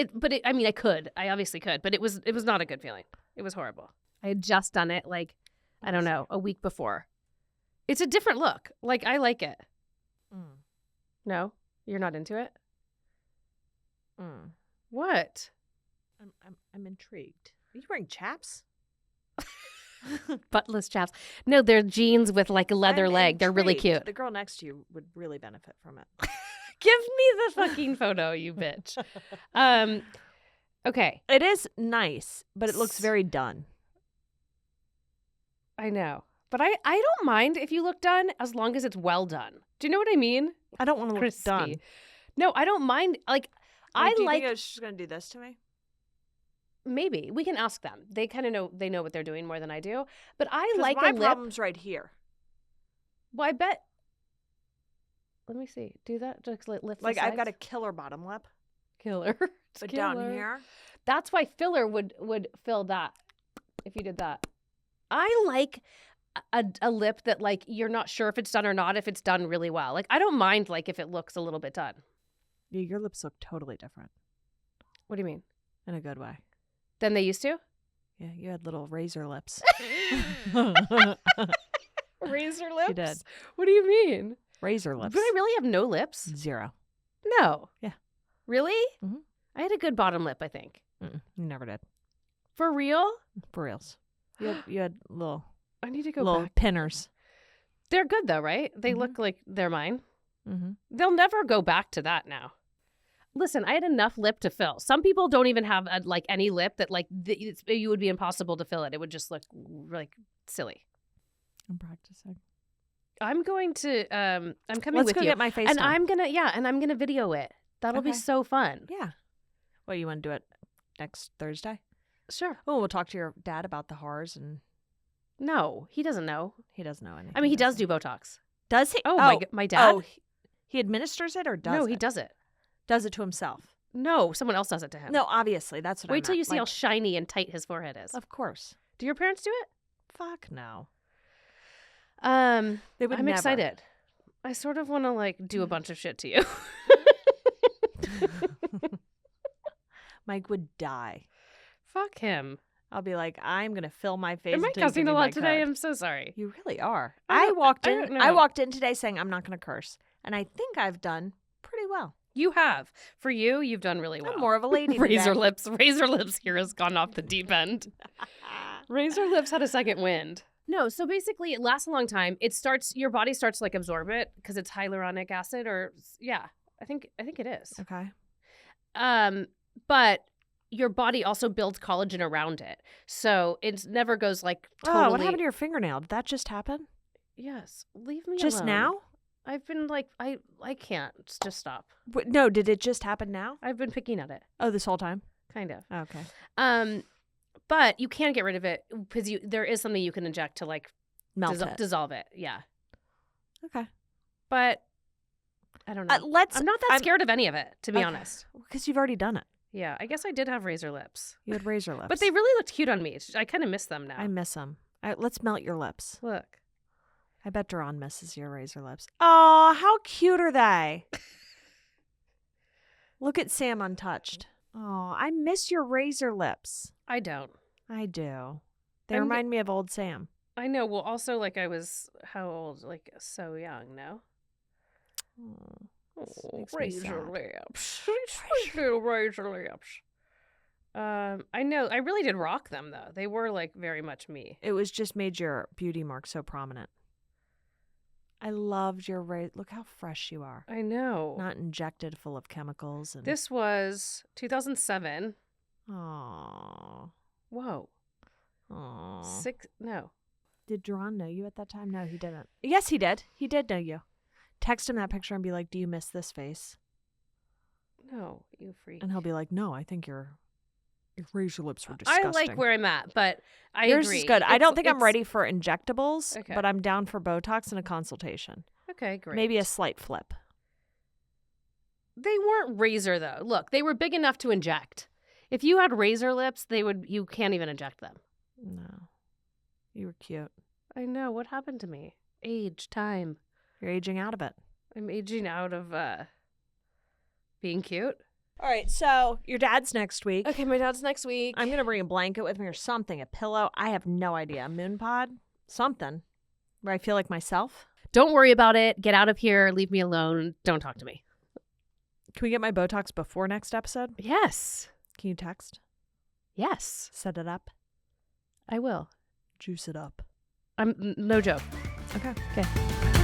Speaker 1: I mean, I could. I obviously could, but it was not a good feeling. It was horrible. I had just done it like, I don't know, a week before. It's a different look. Like, I like it.
Speaker 2: Mm.
Speaker 1: No? You're not into it?
Speaker 2: Mm.
Speaker 1: What?
Speaker 2: I'm intrigued. Are you wearing chaps?
Speaker 1: Buttless chaps. No, they're jeans with like a leather leg. They're really cute.
Speaker 2: The girl next to you would really benefit from it.
Speaker 1: Give me the fucking photo, you bitch. Okay.
Speaker 2: It is nice, but it looks very done.
Speaker 1: I know. But I don't mind if you look done as long as it's well done. Do you know what I mean?
Speaker 2: I don't want to look done.
Speaker 1: No, I don't mind. Like,
Speaker 2: do you think she's going to do this to me?
Speaker 1: Maybe. We can ask them. They kind of know, they know what they're doing more than I do. But I like
Speaker 2: my
Speaker 1: a lip.
Speaker 2: problem's right here.
Speaker 1: Well, I bet. Let me see. Do that. Just lift the
Speaker 2: Like, I've
Speaker 1: sides.
Speaker 2: got a killer bottom lip.
Speaker 1: Killer.
Speaker 2: But down here.
Speaker 1: That's why filler would fill that if you did that. I like a lip that, like, you're not sure if it's done or not, if it's done really well. Like, I don't mind, like, if it looks a little bit done.
Speaker 2: Yeah, your lips look totally different.
Speaker 1: What do you mean?
Speaker 2: In a good way.
Speaker 1: Than they used to?
Speaker 2: Yeah, you had little razor lips.
Speaker 1: Razor lips?
Speaker 2: You did.
Speaker 1: What do you mean?
Speaker 2: Razor lips.
Speaker 1: But I really have no lips?
Speaker 2: 0.
Speaker 1: No.
Speaker 2: Yeah.
Speaker 1: Really?
Speaker 2: Mm-hmm.
Speaker 1: I had a good bottom lip, I think.
Speaker 2: You never did.
Speaker 1: For real?
Speaker 2: For reals. You had little...
Speaker 1: I need to go
Speaker 2: little
Speaker 1: back.
Speaker 2: pinners.
Speaker 1: They're good though, right? They look like they're mine.
Speaker 2: Mm-hmm.
Speaker 1: They'll never go back to that now. Listen, I had enough lip to fill. Some people don't even have like any lip that like you would be impossible to fill it. It would just look like silly.
Speaker 2: I'm practicing.
Speaker 1: I'm going to. I'm coming
Speaker 2: Let's
Speaker 1: with
Speaker 2: go
Speaker 1: you,
Speaker 2: get my face
Speaker 1: and
Speaker 2: done.
Speaker 1: I'm gonna video it. That'll be so fun.
Speaker 2: Yeah. Well, you want to do it next Thursday?
Speaker 1: Sure.
Speaker 2: Oh, we'll talk to your dad about the horrors and.
Speaker 1: No, he doesn't know.
Speaker 2: He doesn't know anything.
Speaker 1: I mean, he does do Botox.
Speaker 2: Does he?
Speaker 1: Oh, my dad?
Speaker 2: Oh, he administers it or does it?
Speaker 1: No, he does it.
Speaker 2: Does it to himself?
Speaker 1: No, someone else does it to him.
Speaker 2: No, obviously. That's what I
Speaker 1: Wait till
Speaker 2: meant.
Speaker 1: you see how shiny and tight his forehead is.
Speaker 2: Of course.
Speaker 1: Do your parents do it?
Speaker 2: Fuck no.
Speaker 1: They
Speaker 2: would
Speaker 1: I'm
Speaker 2: never.
Speaker 1: excited. I sort of want to like do a bunch of shit to you.
Speaker 2: Mike would die.
Speaker 1: Fuck him.
Speaker 2: I'll be like, I'm gonna fill my face.
Speaker 1: Am I
Speaker 2: until you give
Speaker 1: cussing
Speaker 2: me
Speaker 1: a
Speaker 2: my
Speaker 1: lot today?
Speaker 2: code.
Speaker 1: I'm so sorry.
Speaker 2: You really are.
Speaker 1: I
Speaker 2: I walked in.
Speaker 1: don't
Speaker 2: I
Speaker 1: know.
Speaker 2: walked in today saying I'm not gonna curse, and I think I've done pretty well.
Speaker 1: You have. For you, you've done really well.
Speaker 2: I'm more of a lady.
Speaker 1: Razor
Speaker 2: today.
Speaker 1: lips. Razor lips here has gone off the deep end. Razor lips had a second wind. No, so basically it lasts a long time. Your body starts to like absorb it because it's hyaluronic acid I think it is.
Speaker 2: Okay.
Speaker 1: But your body also builds collagen around it. So it never goes like totally.
Speaker 2: Oh, what happened to your fingernail? Did that just happen?
Speaker 1: Yes. Leave me
Speaker 2: Just
Speaker 1: alone.
Speaker 2: now?
Speaker 1: I've been like, I can't. Just stop.
Speaker 2: No, did it just happen now?
Speaker 1: I've been picking at it.
Speaker 2: Oh, this whole time?
Speaker 1: Kind of.
Speaker 2: Okay.
Speaker 1: But you can get rid of it because there is something you can inject to like
Speaker 2: Melt it.
Speaker 1: dissolve it. Yeah.
Speaker 2: Okay.
Speaker 1: But I don't know. I'm not that scared of any of it, to be honest.
Speaker 2: Because you've already done it.
Speaker 1: Yeah, I guess I did have razor lips.
Speaker 2: You had razor lips.
Speaker 1: But they really looked cute on me. I kind of miss them now.
Speaker 2: I miss them. Let's melt your lips.
Speaker 1: Look.
Speaker 2: I bet Duran misses your razor lips. Oh, how cute are they? Look at Sam untouched. Oh, I miss your razor lips.
Speaker 1: I don't.
Speaker 2: I do. They remind me of old Sam.
Speaker 1: I know. Well, also, like, I was, how old? Like, so young, no?
Speaker 2: Oh,
Speaker 1: razor lips. Little razor lips. I know. I really did rock them, though. They were, like, very much me.
Speaker 2: It was just made your beauty mark so prominent. I loved your razor. Look how fresh you are.
Speaker 1: I know.
Speaker 2: Not injected full of chemicals. And...
Speaker 1: This was 2007.
Speaker 2: Aww.
Speaker 1: Whoa.
Speaker 2: Aww.
Speaker 1: No.
Speaker 2: Did Duran know you at that time? No, he didn't. Yes, he did. He did know you. Text him that picture and be like, do you miss this face?
Speaker 1: No, you freak.
Speaker 2: And he'll be like, no, I think your razor lips were disgusting.
Speaker 1: I like where I'm at, but
Speaker 2: Yours
Speaker 1: agree.
Speaker 2: is good. I don't think I'm ready for injectables,
Speaker 1: Okay.
Speaker 2: but I'm down for Botox and a consultation.
Speaker 1: Okay, great.
Speaker 2: Maybe a slight flip.
Speaker 1: They weren't razor, though. Look, they were big enough to inject. If you had razor lips, you can't even inject them.
Speaker 2: No. You were cute.
Speaker 1: I know. What happened to me? Age, time.
Speaker 2: You're aging out of it.
Speaker 1: I'm aging out of being cute.
Speaker 2: All right, so your dad's next week.
Speaker 1: Okay, my dad's next week.
Speaker 2: I'm going to bring a blanket with me or something, a pillow. I have no idea. A moon pod? Something. Where I feel like myself.
Speaker 1: Don't worry about it. Get out of here. Leave me alone. Don't talk to me.
Speaker 2: Can we get my Botox before next episode?
Speaker 1: Yes.
Speaker 2: Can you text?
Speaker 1: Yes.
Speaker 2: Set it up?
Speaker 1: I will.
Speaker 2: Juice it up.
Speaker 1: No joke.
Speaker 2: Okay.
Speaker 1: Okay.